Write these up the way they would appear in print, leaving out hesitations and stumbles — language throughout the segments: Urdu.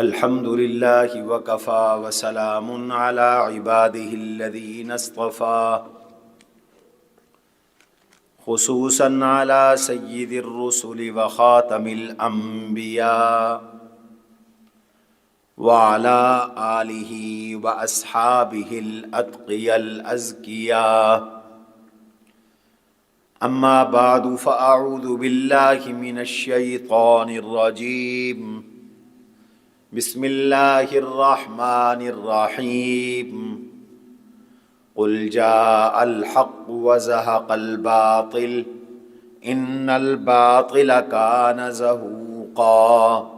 الحمد لله وكفى وسلام على عباده الذين اصطفى خصوصا على سيد الرسل وخاتم الأنبياء وعلى آله وأصحابه الأتقياء الأزكياء. أما بعد فأعوذ بالله من الشيطان الرجيم. بسم الله الرحمن الرحيم. قل جاء الحق وزهق الباطل إن الباطل كان زهوقا.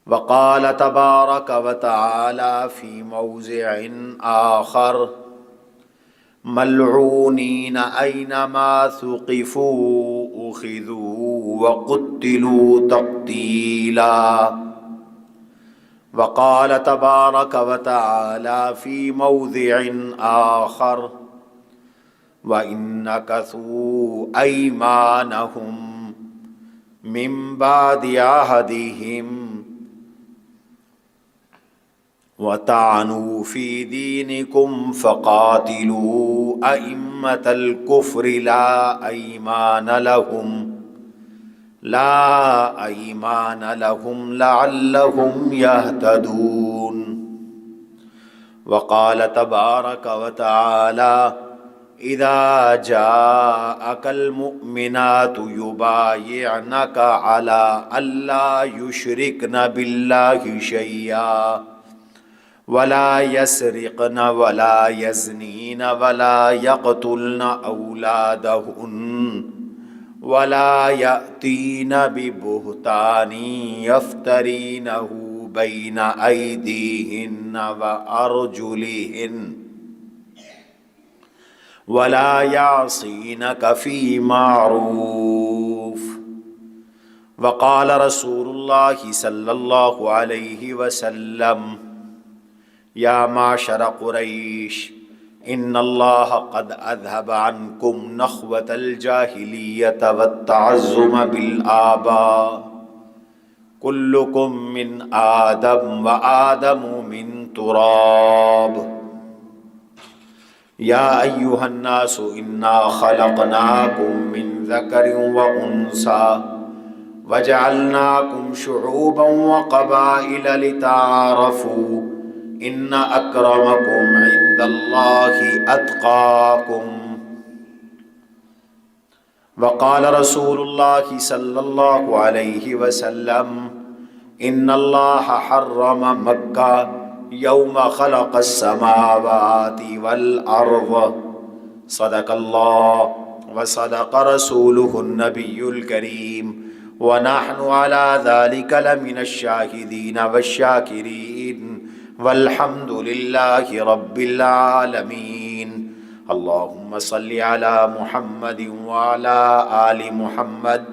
وقال تبارك وتعالى في موضع آخر: ملعونين أينما ثقفوا أخذوا وقتلوا تقتيلا. وقال تبارك وتعالى في موضع آخر: وإن نكثوا أيمانهم من بعد عهدهم وطعنوا في دينكم فقاتلوا أئمة الكفر لا أيمان لهم لعلهم يهتدون. وقال تبارك وتعالى: إذا جاءك المؤمنات يبايعنك على ألا يشركن بالله شيئا ولا يسرقن ولا يزنين ولا يقتلن أولادهن ولا يأتين ببهتان يفترينه بين أيديهن وأرجلهن ولا يعصينك في معروف. وقال رسول الله صلى الله عليه وسلم: يا معشر قريش إن الله قد أذهب عنكم نخوة الجاهلية والتعزم بالآباء. كلكم من آدم وآدم من تراب. يا أيها الناس إنا خلقناكم من ذكر وأنثى وجعلناكم شعوبا وقبائل لتعارفوا إن أكرمكم عند الله أتقاكم. وقال رسول الله صلى الله عليه وسلم: إن الله حرم مكة يوم خلق السماوات والأرض. صدق الله وصدق رسوله النبي الكريم ونحن على ذلك لمن الشاهدين والشاكرين والحمد لله رب العالمين. اللهم صل على محمد وعلى آل محمد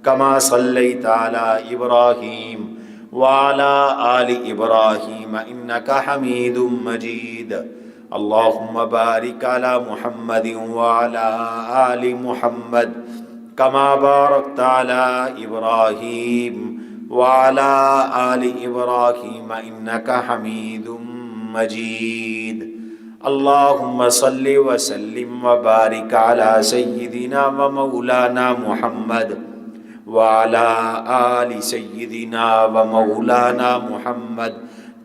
كما صليت على إبراهيم وعلى آل إبراهيم إنك حميد مجيد. اللهم بارك على محمد وعلى آل محمد كما باركت على إبراهيم وعلى آل إبراهيم إنك حميد مجيد. اللهم صل وسلم وبارك على سيدنا ومولانا محمد وعلى آل سيدنا ومولانا محمد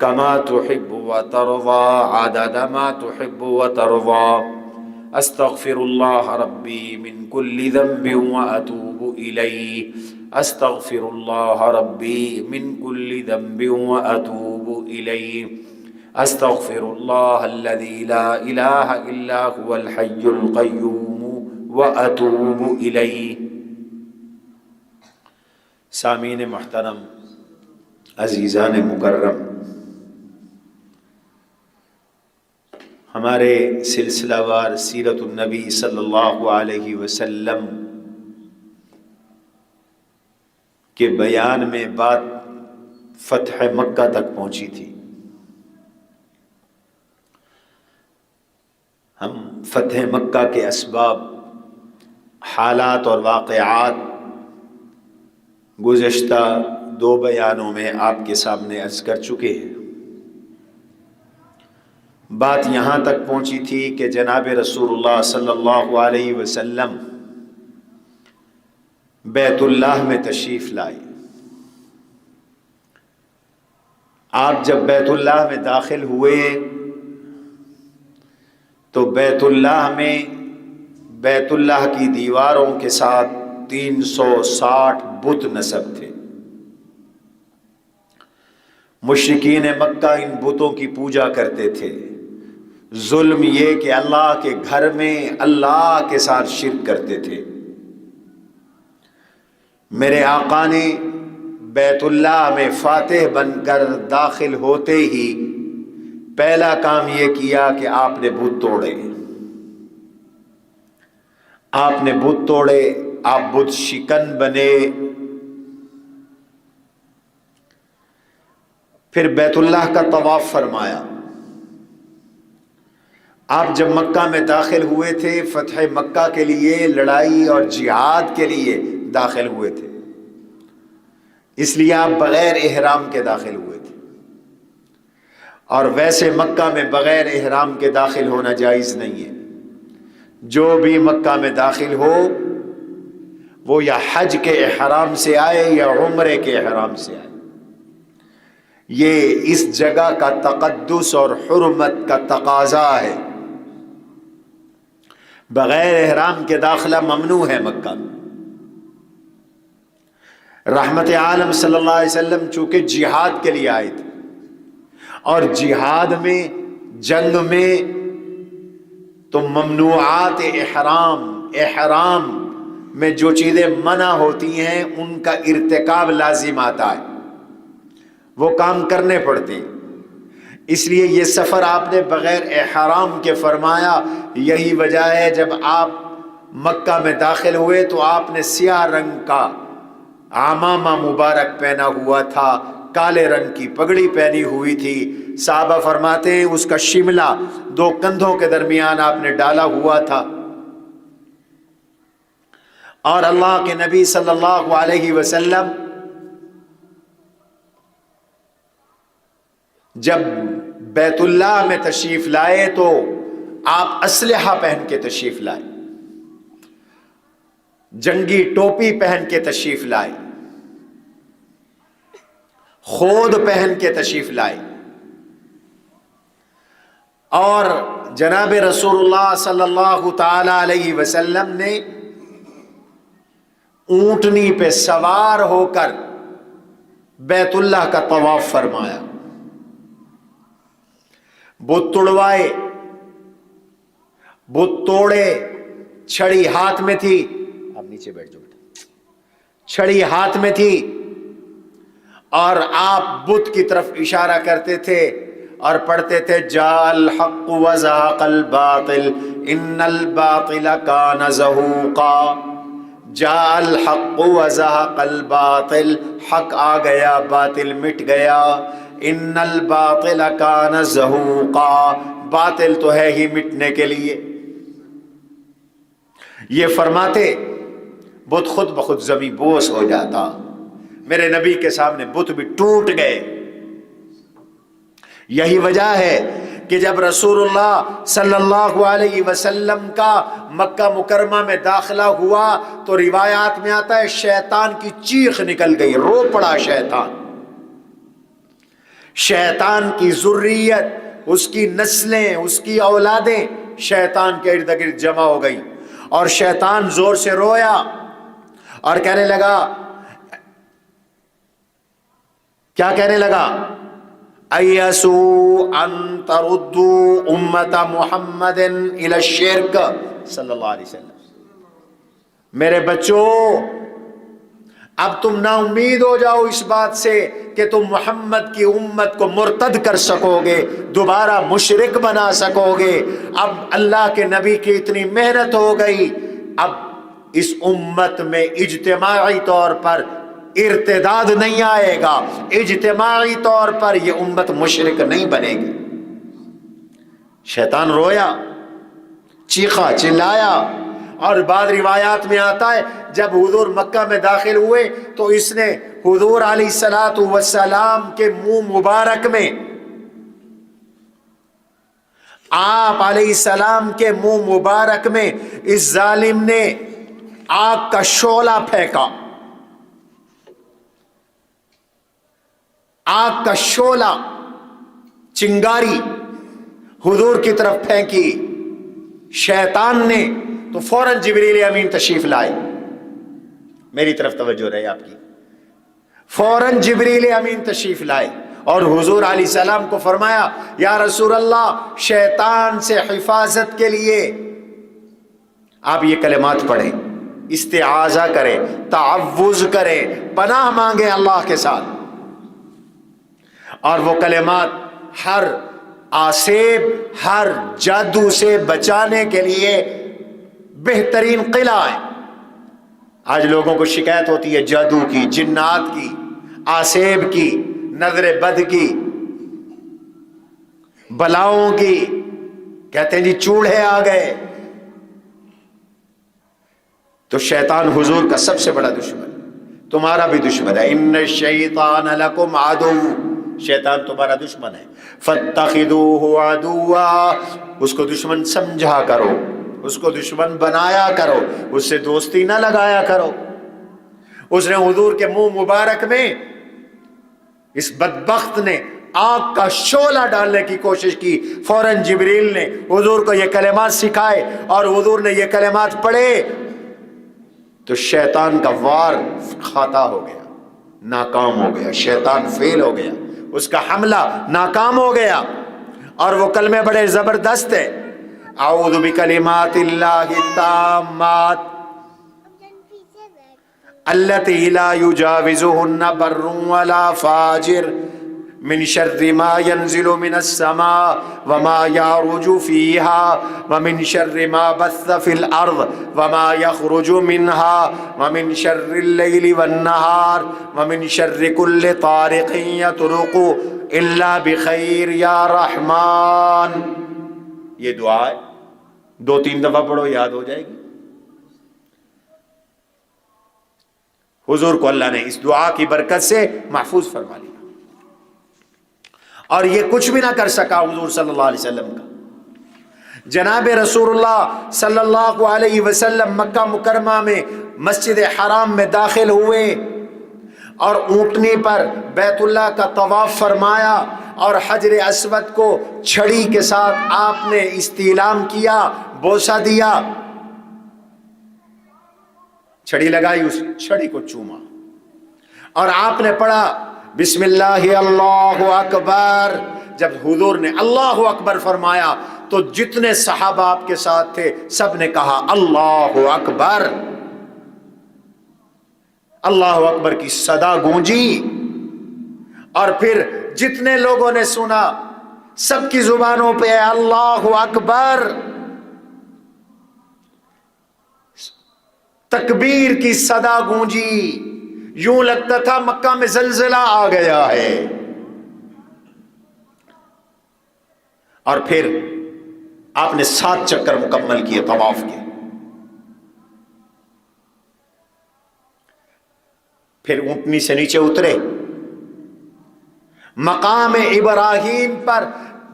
كما تحب وترضى عدد ما تحب وترضى. أستغفر الله ربي من كل ذنب وأتوب إليه. أستغفر الله ربي من كل ذنب وأتوب إليه. أستغفر الله الذي لا إله إلا هو الحي القيوم وأتوب إليه. سامعین محترم، عزیزان مکرم، ہمارے سلسلہ وار سیرت النبی صلی اللہ علیہ وسلم کے بیان میں بات فتح مکہ تک پہنچی تھی. ہم فتح مکہ کے اسباب، حالات اور واقعات گزشتہ دو بیانوں میں آپ کے سامنے عرض کر چکے ہیں۔ بات یہاں تک پہنچی تھی کہ جناب رسول اللہ صلی اللہ علیہ وسلم بیت اللہ میں تشریف لائے۔ آپ جب بیت اللہ میں داخل ہوئے تو بیت اللہ میں بیت اللہ کی دیواروں کے ساتھ 360 بت نصب تھے۔ مشرکین مکہ ان بتوں کی پوجا کرتے تھے۔ ظلم یہ کہ اللہ کے گھر میں اللہ کے ساتھ شرک کرتے تھے۔ میرے آقا نے بیت اللہ میں فاتح بن کر داخل ہوتے ہی پہلا کام یہ کیا کہ آپ نے بت توڑے۔ آپ نے بت توڑے، آپ بت شکن بنے۔ پھر بیت اللہ کا طواف فرمایا۔ آپ جب مکہ میں داخل ہوئے تھے فتح مکہ کے لیے، لڑائی اور جہاد کے لیے داخل ہوئے تھے، اس لیے آپ بغیر احرام کے داخل ہوئے تھے، اور ویسے مکہ میں بغیر احرام کے داخل ہونا جائز نہیں ہے۔ جو بھی مکہ میں داخل ہو وہ یا حج کے احرام سے آئے یا عمرے کے احرام سے آئے۔ یہ اس جگہ کا تقدس اور حرمت کا تقاضا ہے۔ بغیر احرام کے داخلہ ممنوع ہے مکہ۔ رحمت عالم صلی اللہ علیہ وسلم چونکہ جہاد کے لیے آئے تھے، اور جہاد میں، جنگ میں تو ممنوعات احرام میں جو چیزیں منع ہوتی ہیں ان کا ارتکاب لازم آتا ہے، وہ کام کرنے پڑتے ہیں۔ اس لیے یہ سفر آپ نے بغیر احرام کے فرمایا۔ یہی وجہ ہے جب آپ مکہ میں داخل ہوئے تو آپ نے سیاہ رنگ کا عمامہ مبارک پہنا ہوا تھا، کالے رنگ کی پگڑی پہنی ہوئی تھی۔ صحابہ فرماتے ہیں اس کا شملہ 2 کندھوں کے درمیان آپ نے ڈالا ہوا تھا، اور اللہ کے نبی صلی اللہ علیہ وسلم جب بیت اللہ میں تشریف لائے تو آپ اسلحہ پہن کے تشریف لائے، جنگی ٹوپی پہن کے تشریف لائے، خود پہن کے تشریف لائے، اور جناب رسول اللہ صلی اللہ تعالی علیہ وسلم نے اونٹنی پہ سوار ہو کر بیت اللہ کا طواف فرمایا، بت توڑوائے، بت توڑے، چھڑی ہاتھ میں تھی، آپ نیچے بیٹھ جاؤ بیٹا، چھڑی ہاتھ میں تھی، اور آپ بت کی طرف اشارہ کرتے تھے اور پڑھتے تھے جاء الحق وزهق الباطل ان الباطل كان زهوقا۔ جاء الحق وزهق الباطل، حق آ گیا، باطل مٹ گیا۔ ان الباطل كان زهوقا، باطل تو ہے ہی مٹنے کے لیے۔ یہ فرماتے بت خود بخود زمین بوس ہو جاتا۔ میرے نبی کے سامنے بت بھی ٹوٹ گئے۔ یہی وجہ ہے کہ جب رسول اللہ صلی اللہ علیہ وسلم کا مکہ مکرمہ میں داخلہ ہوا تو روایات میں آتا ہے شیطان کی چیخ نکل گئی، رو پڑا شیطان۔ شیطان کی ذریت، اس کی نسلیں، اس کی اولادیں شیطان کے ارد گرد جمع ہو گئی، اور شیطان زور سے رویا اور کہنے لگا، کیا کہنے لگا؟ ایسو ان تردو امت محمد الی الشرک صلی اللہ علیہ وسلم۔ میرے بچوں، اب تم نا امید ہو جاؤ اس بات سے کہ تم محمد کی امت کو مرتد کر سکو گے، دوبارہ مشرک بنا سکو گے۔ اب اللہ کے نبی کی اتنی محنت ہو گئی، اب اس امت میں اجتماعی طور پر ارتداد نہیں آئے گا، اجتماعی طور پر یہ امت مشرک نہیں بنے گی۔ شیطان رویا، چیخا، چلایا، اور بعض روایات میں آتا ہے جب حضور مکہ میں داخل ہوئے تو اس نے حضور علیہ الصلوۃ والسلام کے منہ مبارک میں، آپ علیہ السلام کے منہ مبارک میں اس ظالم نے آگ کا شعلہ پھینکا، آگ کا شعلہ، چنگاری حضور کی طرف پھینکی شیطان نے، تو فوراً جبریل امین تشریف لائے۔ میری طرف توجہ رہے آپ کی، فوراً جبریل امین تشریف لائے اور حضور علیہ السلام کو فرمایا یا رسول اللہ شیطان سے حفاظت کے لیے آپ یہ کلمات پڑھیں، استعاذہ کریں، تعوذ کریں، پناہ مانگیں اللہ کے ساتھ، اور وہ کلمات ہر آسیب، ہر جادو سے بچانے کے لیے بہترین قلعہ ہے۔ آج لوگوں کو شکایت ہوتی ہے جادو کی، جنات کی، آسیب کی، نظر بد کی، بلاؤں کی، کہتے ہیں جی چوڑے آ گئے۔ تو شیطان حضور کا سب سے بڑا دشمن، تمہارا بھی دشمن ہے۔ ان الشیطان لکم عدو، شیطان تمہارا دشمن ہے، فاتخذوہ عدوا، اس کو دشمن سمجھا کرو، اس کو دشمن بنایا کرو، اس سے دوستی نہ لگایا کرو۔ اس نے حضور کے منہ مبارک میں، اس بدبخت نے آگ کا شعلہ ڈالنے کی کوشش کی، فوراً جبریل نے حضور کو یہ کلمات سکھائے اور حضور نے یہ کلمات پڑھے تو شیطان کا وار خطا ہو گیا، ناکام ہو گیا، شیطان فیل ہو گیا، اس کا حملہ ناکام ہو گیا۔ اور وہ کلمے بڑے زبردست ہیں، اعوذ بکلمات اللہ التامات التی لا یجاوزہن بر ولا فاجر من شر ما ينزل من السماء وما يعرج فيها ومن شر ما بث في الأرض وما يخرج منها ومن شر الليل والنهار ومن شر كل طارق يطرق إلا بخير يا رحمن۔ یہ دعا ہے، 2-3 دفعہ پڑھو، یاد ہو جائے گی۔ حضور کو اللہ نے اس دعا کی برکت سے محفوظ فرما لیا، اور یہ کچھ بھی نہ کر سکا حضور صلی اللہ علیہ وسلم کا۔ جناب رسول اللہ صلی اللہ علیہ وسلم مکہ مکرمہ میں مسجد حرام میں داخل ہوئے اور اونٹنی پر بیت اللہ کا طواف فرمایا اور حجر اسود کو چھڑی کے ساتھ آپ نے استعلام کیا، بوسہ دیا، چھڑی لگائی، اس چھڑی کو چوما اور آپ نے پڑھا بسم اللہ اللہ اکبر۔ جب حضور نے اللہ اکبر فرمایا تو جتنے صحابہ آپ کے ساتھ تھے سب نے کہا اللہ اکبر، اللہ اکبر کی صدا گونجی، اور پھر جتنے لوگوں نے سنا سب کی زبانوں پہ اللہ اکبر، تکبیر کی صدا گونجی، یوں لگتا تھا مکہ میں زلزلہ آ گیا ہے۔ اور پھر آپ نے 7 چکر مکمل کیے طواف کے، پھر اونٹنی سے نیچے اترے، مقام ابراہیم پر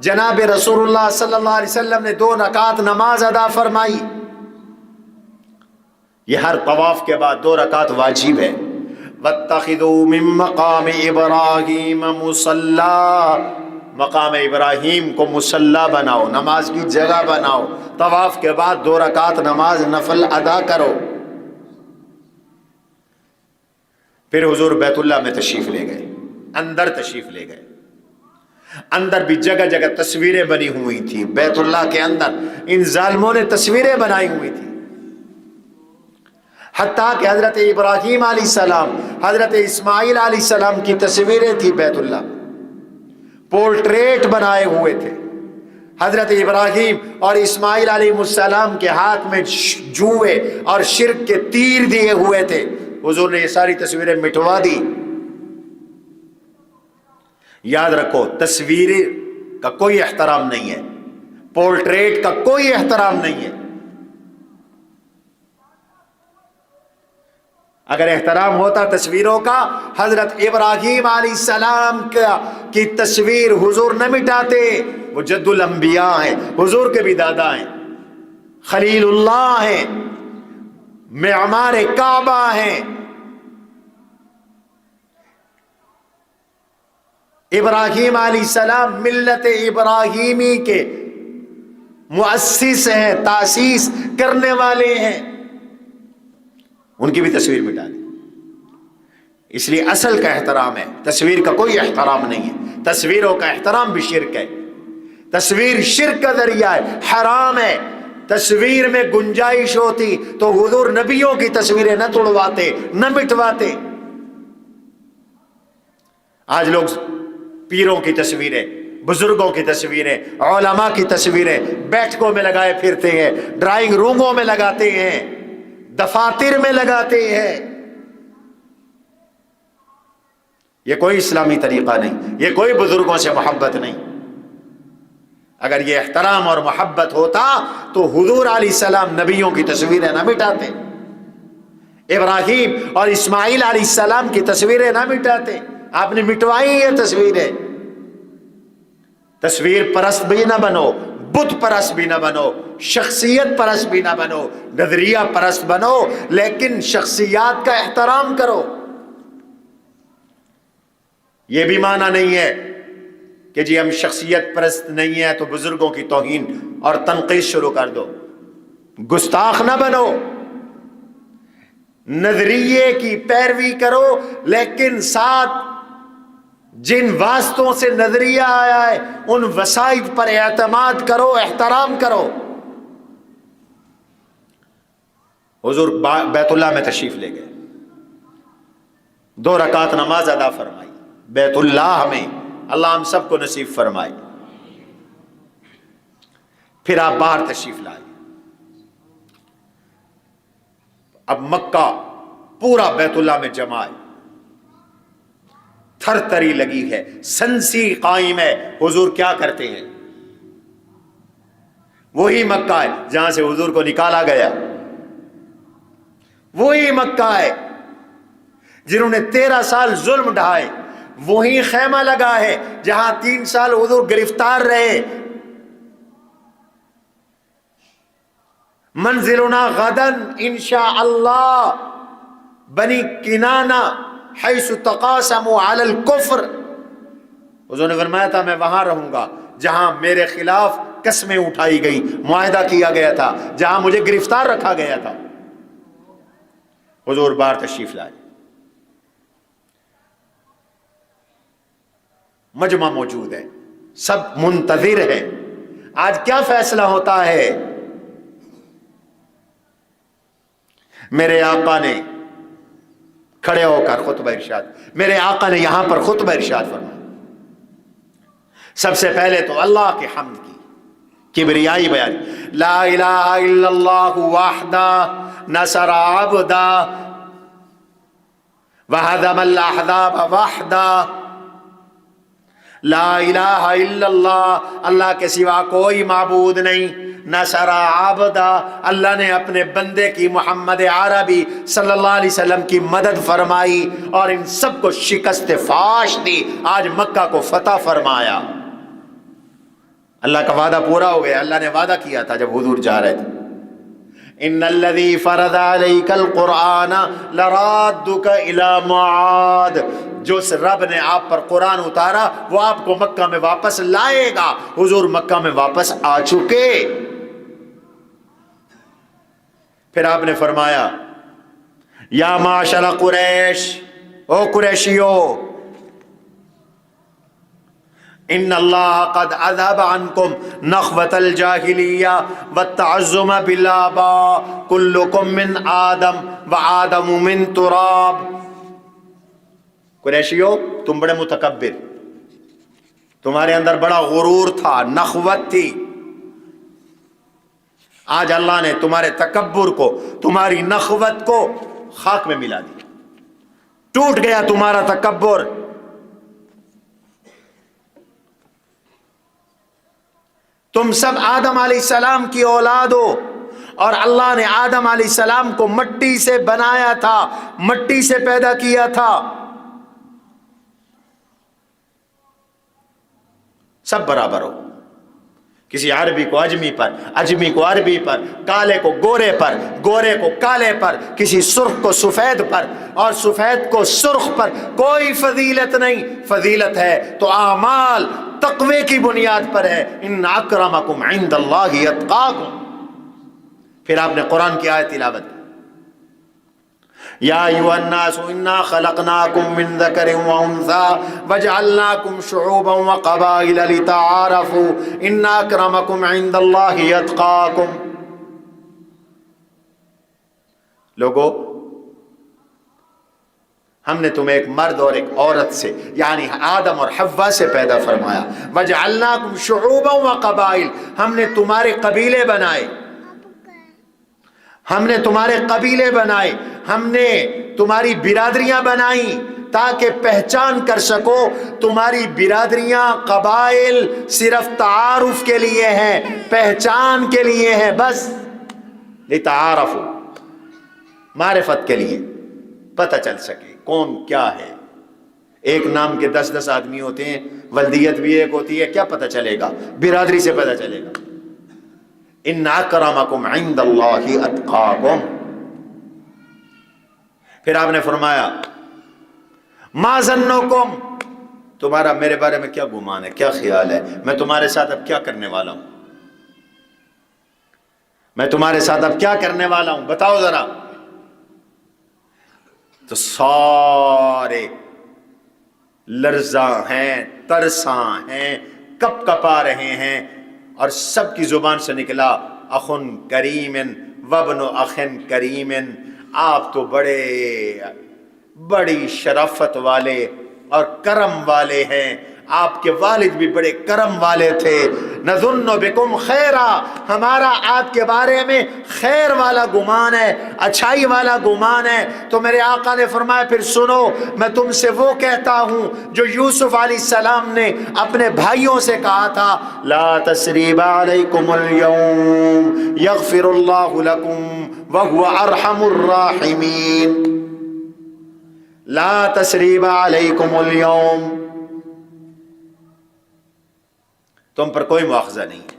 جناب رسول اللہ صلی اللہ علیہ وسلم نے 2 رکعت نماز ادا فرمائی۔ یہ ہر طواف کے بعد 2 رکعت واجب ہے۔ وَاتَّخِذُوا مِن مَّقَامِ إِبْرَاهِيمَ مُصَلَّى، مقام ابراہیم کو مصلی بناؤ، نماز کی جگہ بناؤ، طواف کے بعد 2 رکعت نماز نفل ادا کرو۔ پھر حضور بیت اللہ میں تشریف لے گئے، اندر تشریف لے گئے۔ اندر بھی جگہ جگہ تصویریں بنی ہوئی تھی، بیت اللہ کے اندر ان ظالموں نے تصویریں بنائی ہوئی تھی، حتیٰ کہ حضرت ابراہیم علیہ السلام، حضرت اسماعیل علیہ السلام کی تصویریں تھی، بیت اللہ پورٹریٹ بنائے ہوئے تھے۔ حضرت ابراہیم اور اسماعیل علیہ السلام کے ہاتھ میں جوئے اور شرک کے تیر دیے ہوئے تھے، حضور نے یہ ساری تصویریں مٹوا دی۔ یاد رکھو تصویر کا کوئی احترام نہیں ہے، پورٹریٹ کا کوئی احترام نہیں ہے۔ اگر احترام ہوتا تصویروں کا، حضرت ابراہیم علیہ السلام کی تصویر حضور نہ مٹاتے. وہ جد الانبیاء ہیں، حضور کے بھی دادا ہیں، خلیل اللہ ہیں، معمار کعبہ ہیں. ابراہیم علیہ السلام ملت ابراہیمی کے مؤسس ہیں، تاسیس کرنے والے ہیں، ان کی بھی تصویر مٹا دی. اس لیے اصل کا احترام ہے، تصویر کا کوئی احترام نہیں ہے. تصویروں کا احترام بھی شرک ہے. تصویر شرک کا ذریعہ ہے، حرام ہے. تصویر میں گنجائش ہوتی تو حضور نبیوں کی تصویریں نہ توڑواتے، نہ مٹواتے. آج لوگ پیروں کی تصویریں، بزرگوں کی تصویریں، علماء کی تصویریں بیٹھکوں میں لگائے پھرتے ہیں، ڈرائنگ روموں میں لگاتے ہیں، دفاتر میں لگاتے ہیں. یہ کوئی اسلامی طریقہ نہیں، یہ کوئی بزرگوں سے محبت نہیں. اگر یہ احترام اور محبت ہوتا تو حضور علیہ السلام نبیوں کی تصویریں نہ مٹاتے، ابراہیم اور اسماعیل علیہ السلام کی تصویریں نہ مٹاتے. آپ نے مٹوائی یہ تصویریں. تصویر پرست بھی نہ بنو، بت پرست بھی نہ بنو، شخصیت پرست بھی نہ بنو، نظریہ پرست بنو، لیکن شخصیات کا احترام کرو. یہ بھی معنی نہیں ہے کہ جی ہم شخصیت پرست نہیں ہیں تو بزرگوں کی توہین اور تنقید شروع کر دو. گستاخ نہ بنو، نظریے کی پیروی کرو، لیکن ساتھ جن واسطوں سے نظریہ آیا ہے ان وسائط پر اعتماد کرو، احترام کرو. حضور بیت اللہ میں تشریف لے گئے، 2 رکعت نماز ادا فرمائی بیت اللہ میں. اللہ ہم سب کو نصیب فرمائے. پھر آپ باہر تشریف لائے. اب مکہ پورا بیت اللہ میں جمع ہے، تھر تری لگی ہے، سنسی قائم ہے. حضور کیا کرتے ہیں؟ وہی مکہ ہے جہاں سے حضور کو نکالا گیا، وہی مکہ ہے جنہوں نے 13 سال ظلم ڈھائے، وہی خیمہ لگا ہے جہاں 3 سال حضور گرفتار رہے. منزلنا غدن انشاء اللہ بنی کنانہ حیث تقاسموا علی الکفر. حضور نے فرمایا تھا میں وہاں رہوں گا جہاں میرے خلاف قسمیں اٹھائی گئی، معاہدہ کیا گیا تھا، جہاں مجھے گرفتار رکھا گیا تھا. حضور باہر تشریف لائے، مجمع موجود ہے، سب منتظر ہے آج کیا فیصلہ ہوتا ہے. میرے آقا نے کھڑے ہو کر خطبہ ارشاد، میرے آقا نے یہاں پر خطبہ ارشاد فرمایا. سب سے پہلے تو اللہ کی حمد کی، کبریائی بیان. لا الہ الا اللہ وحدہ نصر عبدہ وہدم الاحزاب وحدہ. لا الہ الا اللہ، اللہ کے سوا کوئی معبود نہیں. نصر عبدہ، اللہ نے اپنے بندے کی، محمد عربی صلی اللہ علیہ وسلم کی مدد فرمائی اور ان سب کو شکست فاش دی. آج مکہ کو فتح فرمایا. اللہ کا وعدہ پورا ہو گیا. اللہ نے وعدہ کیا تھا جب حضور جا رہے تھے، ان الذی فرض علیک القرآن لرادک الی معاد. جو رب نے آپ پر قرآن اتارا وہ آپ کو مکہ میں واپس لائے گا. حضور مکہ میں واپس آ چکے. پھر آپ نے فرمایا یا معاشر قریش، او قریشیو، ان اللہ قد اذهب عنکم نخوۃ الجاہلیہ والتعظم بالآباء کلکم من آدم وآدم من تراب. قریشیو تم بڑے متکبر، تمہارے اندر بڑا غرور تھا، نخوت تھی. آج اللہ نے تمہارے تکبر کو، تمہاری نخوت کو خاک میں ملا دیا. ٹوٹ گیا تمہارا تکبر. تم سب آدم علیہ السلام کی اولاد ہو اور اللہ نے آدم علیہ السلام کو مٹی سے بنایا تھا، مٹی سے پیدا کیا تھا. سب برابر ہو. کسی عربی کو اجمی پر، اجمی کو عربی پر، کالے کو گورے پر، گورے کو کالے پر، کسی سرخ کو سفید پر اور سفید کو سرخ پر کوئی فضیلت نہیں. فضیلت ہے تو اعمال تقوی کی بنیاد پر ہے. ان اکرمکم عند اللہ اتقاکم. پھر آپ نے قرآن کی آیت تلاوت کی، یا ایھا الناس انا خلقناکم من ذکر و انثی وجعلناکم شعوبا وقبائل لتعارفوا ان اکرمکم عند اللہ اتقاکم. لوگو، ہم نے تمہیں ایک مرد اور ایک عورت سے یعنی آدم اور حوا سے پیدا فرمایا. وجعلناکم شعوبا وقبائل، ہم نے تمہارے قبیلے بنائے، ہم نے تمہارے قبیلے بنائے، ہم نے تمہاری برادریاں بنائیں تاکہ پہچان کر سکو. تمہاری برادریاں قبائل صرف تعارف کے لیے ہیں، پہچان کے لیے ہیں، بس لتعارفوا، معرفت کے لیے پتہ چل سکے کون کیا ہے. ایک نام کے 10 آدمی ہوتے ہیں، ولدیت بھی ایک ہوتی ہے، کیا پتہ چلے گا؟ برادری سے پتہ چلے گا. ان اکرمکم عند اللہ اتقاکم. پھر آپ نے فرمایا ما ظنکم، تمہارا میرے بارے میں کیا گمان ہے، کیا خیال ہے، میں تمہارے ساتھ اب کیا کرنے والا ہوں، میں تمہارے ساتھ اب کیا کرنے والا ہوں، بتاؤ ذرا. تو سارے لرزاں ہیں، ترساں ہیں، کپ کپا رہے ہیں، اور سب کی زبان سے نکلا اخن کریم وابن اخن کریم. آپ تو بڑی شرافت والے اور کرم والے ہیں، آپ کے والد بھی بڑے کرم والے تھے. نظن بکم خیرا، ہمارا آپ کے بارے میں خیر والا گمان ہے، اچھائی والا گمان ہے. تو میرے آقا نے فرمایا پھر سنو، میں تم سے وہ کہتا ہوں جو یوسف علیہ السلام نے اپنے بھائیوں سے کہا تھا، لا تثریب علیکم اليوم یغفر اللہ لکم وہو ارحم الراحمین. لا تثریب علیکم اليوم، تم پر کوئی مواخذہ نہیں ہے،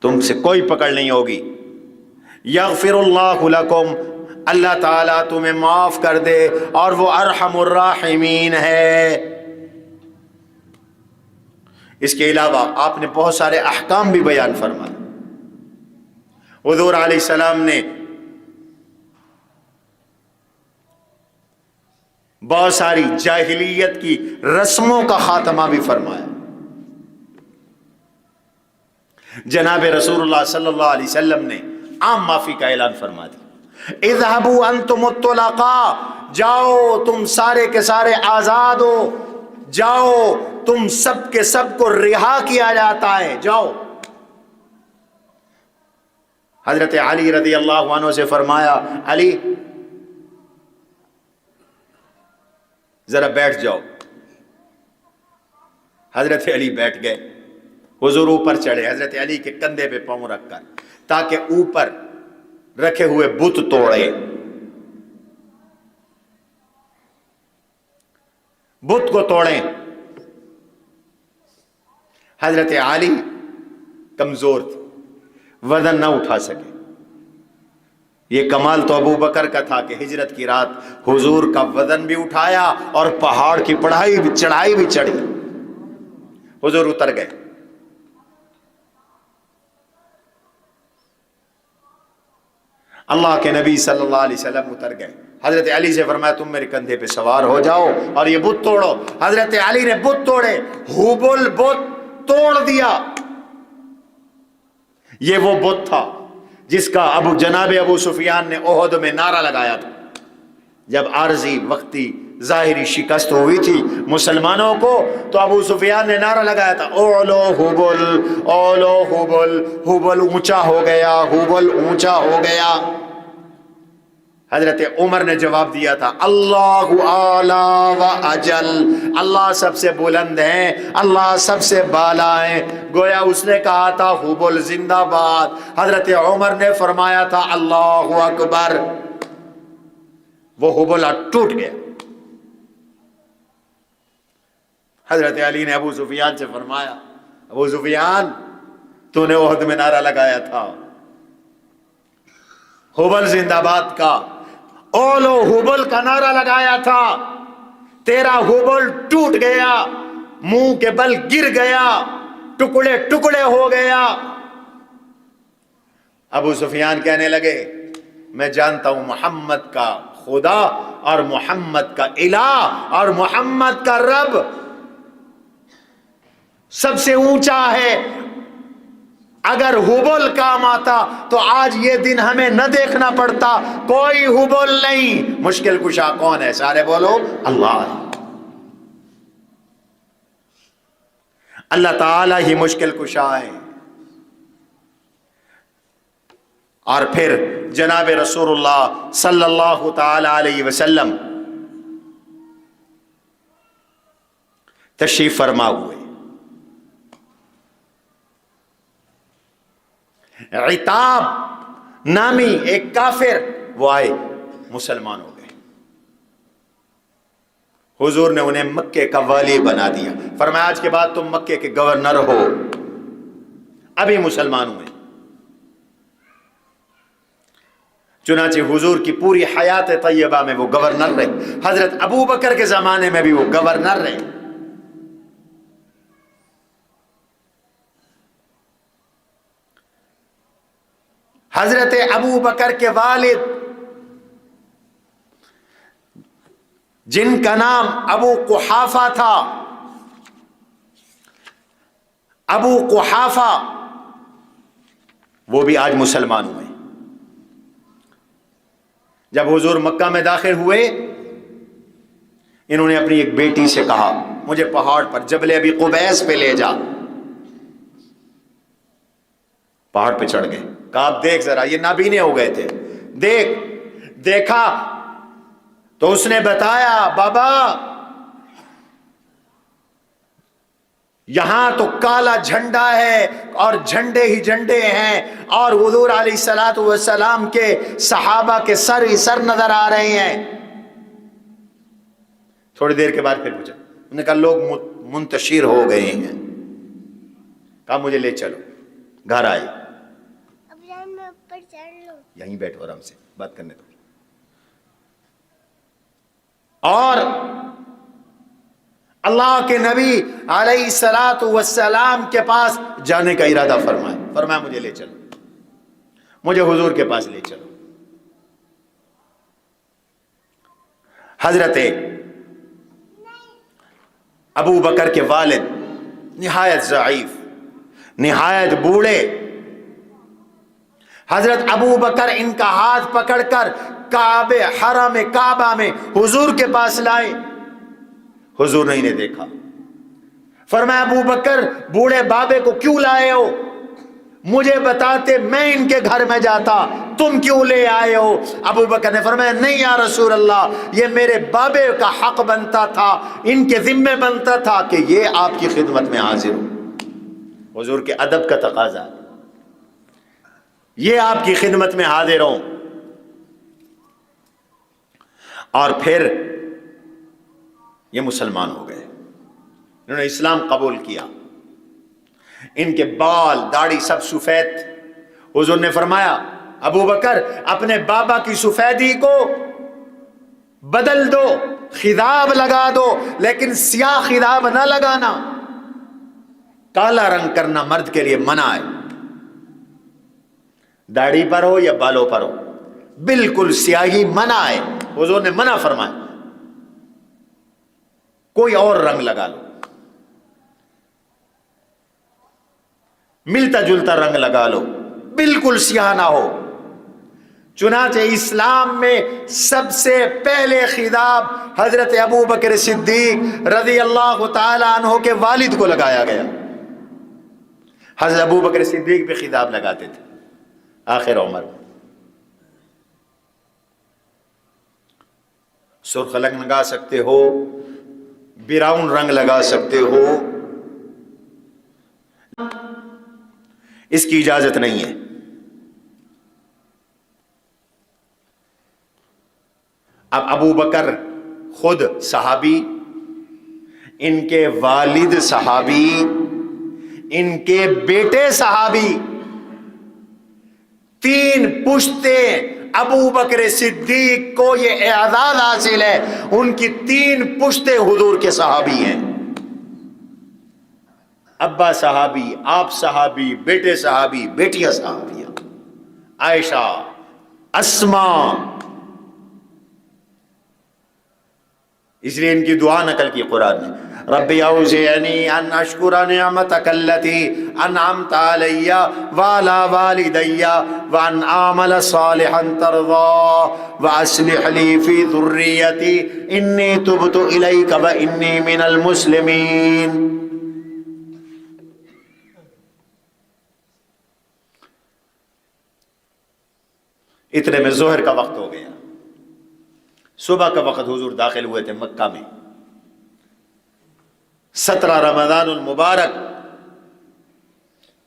تم سے کوئی پکڑ نہیں ہوگی. یغفر اللہ لکم، اللہ تعالیٰ تمہیں معاف کر دے، اور وہ ارحم الراحمین ہے. اس کے علاوہ آپ نے بہت سارے احکام بھی بیان فرمائے. حضور علیہ السلام نے بہت ساری جاہلیت کی رسموں کا خاتمہ بھی فرمایا. جناب رسول اللہ صلی اللہ علیہ وسلم نے عام معافی کا اعلان فرما دیا. اذهبوا انتم الطلقاء، جاؤ تم سارے کے سارے آزاد ہو، جاؤ تم سب کے سب کو رہا کیا جاتا ہے، جاؤ. حضرت علی رضی اللہ عنہ سے فرمایا علی ذرا بیٹھ جاؤ. حضرت علی بیٹھ گئے. حضور اوپر چڑھے حضرت علی کے کندھے پہ پاؤں رکھ کر تاکہ اوپر رکھے ہوئے بت توڑے. بت کو توڑیں. حضرت علی کمزور تھے، وزن نہ اٹھا سکے. یہ کمال تو ابو بکر کا تھا کہ ہجرت کی رات حضور کا وزن بھی اٹھایا اور پہاڑ کی چڑھائی بھی چڑھی. حضور اتر گئے. اللہ کے نبی صلی اللہ علیہ وسلم اتر گئے. حضرت علی سے فرمایا تم میرے کندھے پہ سوار ہو جاؤ اور یہ بت توڑو. حضرت علی نے بت توڑے، ہوبل بت توڑ دیا. یہ وہ بت تھا جس کا جناب ابو سفیان نے احد میں نعرہ لگایا تھا جب عارضی وقتی ظاہری شکست ہوئی تھی مسلمانوں کو. تو ابو سفیان نے نعرہ لگایا تھا اولو ہوبل، اولو ہوبل، ہوبل اونچا ہو گیا، ہوبل اونچا ہو گیا. حضرت عمر نے جواب دیا تھا اللہ اعلی و اجل، اللہ سب سے بلند ہیں، اللہ سب سے بالا ہیں. گویا اس نے کہا تھا ہبل زندہ باد. حضرت عمر نے فرمایا تھا اللہ اکبر. وہ ہبل ٹوٹ گیا. حضرت علی نے ابو سفیان سے فرمایا ابو سفیان تو نے احد میں نعرہ لگایا تھا ہبل زندہ باد کا، اولو ہبل کا نعرہ لگایا تھا، تیرا ہبل ٹوٹ گیا، منہ کے بل گر گیا، ٹکڑے ٹکڑے ہو گیا. ابو سفیان کہنے لگے میں جانتا ہوں محمد کا خدا اور محمد کا الہ اور محمد کا رب سب سے اونچا ہے. اگر ہبل کام آتا تو آج یہ دن ہمیں نہ دیکھنا پڑتا. کوئی ہبل نہیں. مشکل کشا کون ہے؟ سارے بولو اللہ. اللہ تعالی ہی مشکل کشا ہے. اور پھر جناب رسول اللہ صلی اللہ تعالی علیہ وسلم تشریف فرما ہوئے. عتاب نامی ایک کافر وہ آئے، مسلمان ہو گئے. حضور نے انہیں مکے کا والی بنا دیا. فرمایا آج کے بعد تم مکے کے گورنر ہو. ابھی مسلمان ہوئے. چنانچہ حضور کی پوری حیات طیبہ میں وہ گورنر رہے. حضرت ابو بکر کے زمانے میں بھی وہ گورنر رہے. حضرت ابو بکر کے والد جن کا نام ابو قحافہ تھا، ابو قحافہ وہ بھی آج مسلمان ہوئے. جب حضور مکہ میں داخل ہوئے انہوں نے اپنی ایک بیٹی سے کہا مجھے پہاڑ پر جبل ابی قبیس پہ لے جا. پہاڑ پہ چڑھ گئے. کہا آپ دیکھ ذرا، یہ نابینے ہو گئے تھے. دیکھا تو اس نے بتایا بابا یہاں تو کالا جھنڈا ہے اور جھنڈے ہی جھنڈے ہیں اور حضور علیہ الصلوۃ والسلام کے صحابہ کے سر ہی سر نظر آ رہے ہیں. تھوڑی دیر کے بعد پھر پوچھا. انہوں نے کہا لوگ منتشر ہو گئے ہیں. کہا مجھے لے چلو. گھر آئے. یہیں بیٹھو آرام سے بات کرنے دو. اور اللہ کے نبی علیہ الصلوۃ والسلام کے پاس جانے کا ارادہ فرمایا مجھے لے چلو، مجھے حضور کے پاس لے چلو. حضرت ابو بکر کے والد نہایت ضعیف، نہایت بوڑھے. حضرت ابو بکر ان کا ہاتھ پکڑ کر حرم کعبہ میں حضور کے پاس لائے. حضور نے انہیں دیکھا. فرمایا ابو بکر بوڑھے بابے کو کیوں لائے ہو؟ مجھے بتاتے میں ان کے گھر میں جاتا، تم کیوں لے آئے ہو؟ ابو بکر نے فرمایا نہیں یا رسول اللہ، یہ میرے بابے کا حق بنتا تھا، ان کے ذمہ بنتا تھا کہ یہ آپ کی خدمت میں حاضر ہو. حضور کے ادب کا تقاضا، یہ آپ کی خدمت میں حاضر ہوں. اور پھر یہ مسلمان ہو گئے. انہوں نے اسلام قبول کیا. ان کے بال داڑھی سب سفید. حضور نے فرمایا ابو بکر اپنے بابا کی سفیدی کو بدل دو، خضاب لگا دو، لیکن سیاہ خضاب نہ لگانا. کالا رنگ کرنا مرد کے لیے منع ہے. داڑھی پر ہو یا بالوں پر ہو، بالکل سیاہی منع ہے. حضور نے منع فرمایا. کوئی اور رنگ لگا لو، ملتا جلتا رنگ لگا لو، بالکل سیاہ نہ ہو. چنانچہ اسلام میں سب سے پہلے خطاب حضرت ابو بکر صدیق رضی اللہ تعالی عنہ کے والد کو لگایا گیا. حضرت ابو بکر صدیق بھی خطاب لگاتے تھے. آخر عمر سرخ رنگ لگا سکتے ہو، براؤن رنگ لگا سکتے ہو، اس کی اجازت نہیں ہے۔ اب ابو بکر خود صحابی، ان کے والد صحابی، ان کے بیٹے صحابی، 3 پشتیں ابو بکر صدیق کو یہ اعزاز حاصل ہے، ان کی 3 پشتیں حضور کے صحابی ہیں۔ ابا صحابی، آپ صحابی، بیٹے صحابی، بیٹیاں صحابیاں، عائشہ، اسماء۔ اس لیے ان کی دعا نقل کی قرآن نے، ربی اوزعنی ان اشکر نعمتک التی انعمت علی وعلی والدی وان اعمل صالحا ترضاه واصلح لی فی ذریتی انی تبت الیک وانی من المسلمین۔ اتنے میں ظہر کا وقت ہو گیا، صبح کا وقت حضور داخل ہوئے تھے مکہ میں، 17 رمضان المبارک،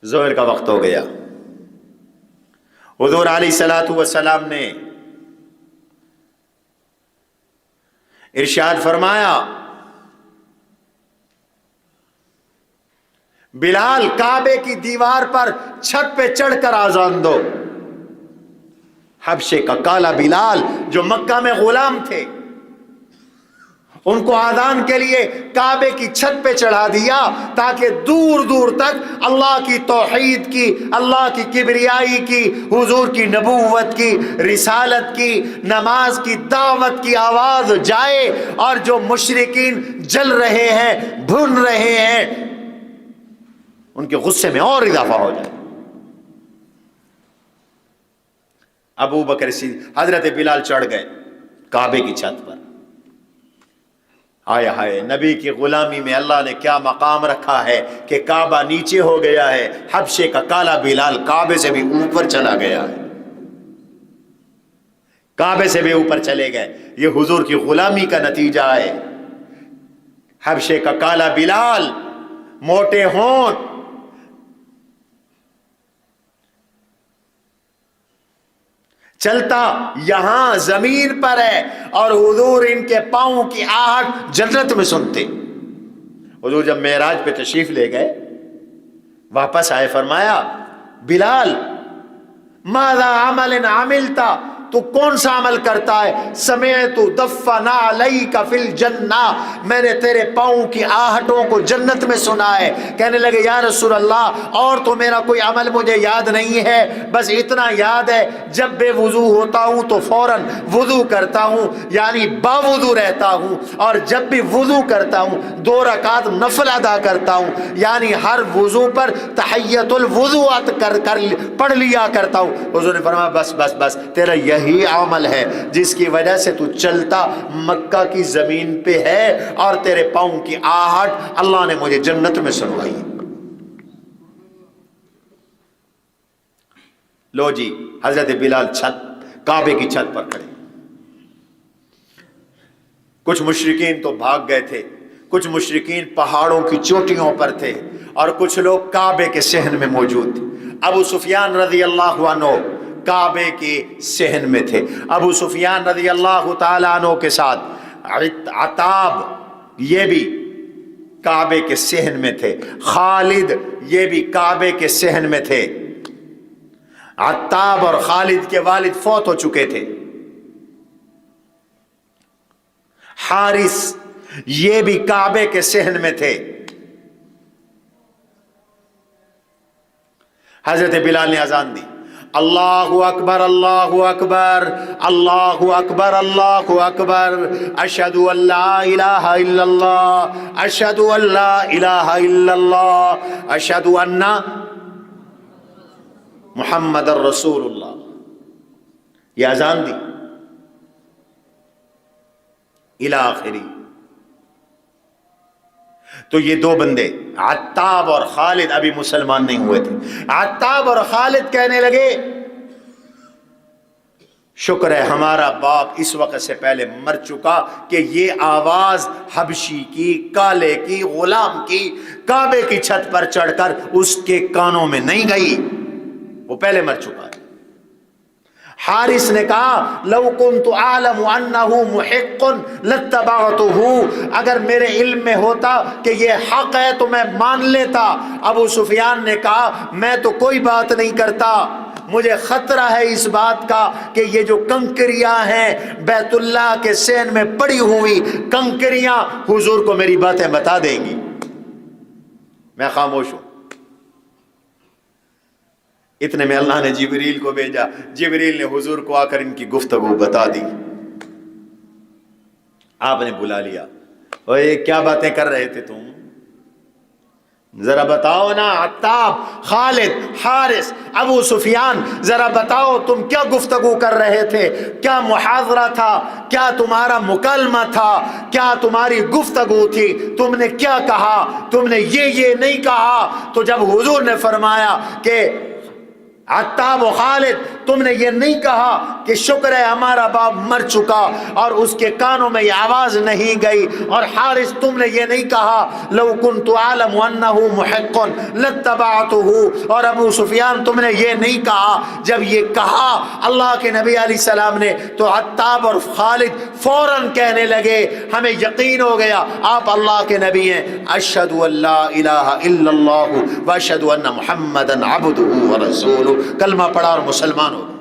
ظہر کا وقت ہو گیا۔ حضور علیہ الصلوۃ والسلام نے ارشاد فرمایا، بلال کعبے کی دیوار پر چھت پہ چڑھ کر آذان دو۔ حبشے کا کالا بلال جو مکہ میں غلام تھے، ان کو آذان کے لیے کعبے کی چھت پہ چڑھا دیا تاکہ دور دور تک اللہ کی توحید کی، اللہ کی کبریائی کی، حضور کی نبوت کی، رسالت کی، نماز کی، دعوت کی آواز جائے، اور جو مشرکین جل رہے ہیں، بھن رہے ہیں، ان کے غصے میں اور اضافہ ہو جائے۔ ابو بکر صدیق، حضرت بلال چڑھ گئے کعبے کی چھت پر۔ آئے ہائے، نبی کی غلامی میں اللہ نے کیا مقام رکھا ہے کہ کعبہ نیچے ہو گیا ہے، حبشے کا کالا بلال کعبے سے بھی اوپر چلا گیا ہے، کعبے سے بھی اوپر چلے گئے۔ یہ حضور کی غلامی کا نتیجہ ہے۔ حبشے کا کالا بلال، موٹے ہونٹ، چلتا یہاں زمین پر ہے، اور حضور ان کے پاؤں کی آہٹ جنت میں سنتے۔ حضور جب معراج پہ تشریف لے گئے، واپس آئے، فرمایا بلال ماذا عمل عملتا، تو کون سا عمل کرتا ہے؟ سمعت دف نعلیک فی الجنہ، میں نے تیرے پاؤں کی آہٹوں کو جنت میں سنا ہے۔ کہنے لگے یا رسول اللہ، اور تو میرا کوئی عمل مجھے یاد نہیں ہے، بس اتنا یاد ہے جب بے وضو ہوتا ہوں تو فوراً وضو کرتا ہوں، یعنی باوضو رہتا ہوں، اور جب بھی وضو کرتا ہوں 2 رکعت نفل ادا کرتا ہوں، یعنی ہر وضو پر تحیۃ الوضو پڑھ لیا کرتا ہوں۔ حضور نے فرمایا بس بس بس، تیرا یہی عمل ہے جس کی وجہ سے تو چلتا مکہ کی زمین پہ ہے، اور تیرے پاؤں کی آہٹ اللہ نے مجھے جنت میں سنوائی۔ لو جی، حضرت بلال کعبے کی چھت پر کھڑے۔ کچھ مشرکین تو بھاگ گئے تھے، کچھ مشرکین پہاڑوں کی چوٹیوں پر تھے، اور کچھ لوگ کعبے کے صحن میں موجود تھے۔ ابو سفیان رضی اللہ عنہ کعبے کے صحن میں تھے۔ ابو سفیان رضی اللہ تعالیٰ عنہ کے ساتھ عتاب، یہ بھی کعبے کے صحن میں تھے۔ خالد، یہ بھی کعبے کے صحن میں تھے۔ عتاب اور خالد کے والد فوت ہو چکے تھے۔ حارث، یہ بھی کعبے کے صحن میں تھے۔ حضرت بلال نے اذان دی، اللہ اکبر اللہ اکبر اللہ اکبر اللہ اکبر، اشہد ان لا الہ الا اللہ اشہد ان لا الہ الا اللہ اشہد ان محمد الرسول اللہ، یہ اذان دی الی آخری۔ تو یہ 2 بندے عتاب اور خالد ابھی مسلمان نہیں ہوئے تھے۔ عتاب اور خالد کہنے لگے شکر ہے ہمارا باپ اس وقت سے پہلے مر چکا کہ یہ آواز حبشی کی، کالے کی، غلام کی، کعبے کی چھت پر چڑھ کر اس کے کانوں میں نہیں گئی، وہ پہلے مر چکا ہے۔ حارث نے کہا لو کنت اعلم انہ محق لاتبعتہ، اگر میرے علم میں ہوتا کہ یہ حق ہے تو میں مان لیتا۔ ابو سفیان نے کہا میں تو کوئی بات نہیں کرتا، مجھے خطرہ ہے اس بات کا کہ یہ جو کنکریاں ہیں بیت اللہ کے سین میں پڑی ہوئی کنکریاں حضور کو میری باتیں بتا دیں گی، میں خاموش ہوں۔ اتنے میں اللہ نے جبریل کو بھیجا، جبریل نے حضور کو آ کر ان کی گفتگو بتا دی۔ آپ نے بلا لیا، اوے کیا باتیں کر رہے تھے تم، ذرا بتاؤ نا، عتاب، خالد، حارث، ابو سفیان، ذرا بتاؤ تم کیا گفتگو کر رہے تھے، کیا محاورہ تھا، کیا تمہارا مکالمہ تھا، کیا تمہاری گفتگو تھی، تم نے کیا کہا، تم نے یہ نہیں کہا۔ تو جب حضور نے فرمایا کہ عتاب و خالد تم نے یہ نہیں کہا کہ شکر ہے ہمارا باپ مر چکا اور اس کے کانوں میں یہ آواز نہیں گئی، اور حارث تم نے یہ نہیں کہا لو کنت اعلم انہ محق لاتبعتہ، اور ابو سفیان تم نے یہ نہیں کہا۔ جب یہ کہا اللہ کے نبی علیہ السلام نے تو عتاب اور خالد فوراً کہنے لگے ہمیں یقین ہو گیا آپ اللہ کے نبی ہیں، اشہد ان لا الہ الا اللہ واشہد ان محمدا عبدہ ورسولہ، کلمہ پڑھا اور مسلمان ہو گئے۔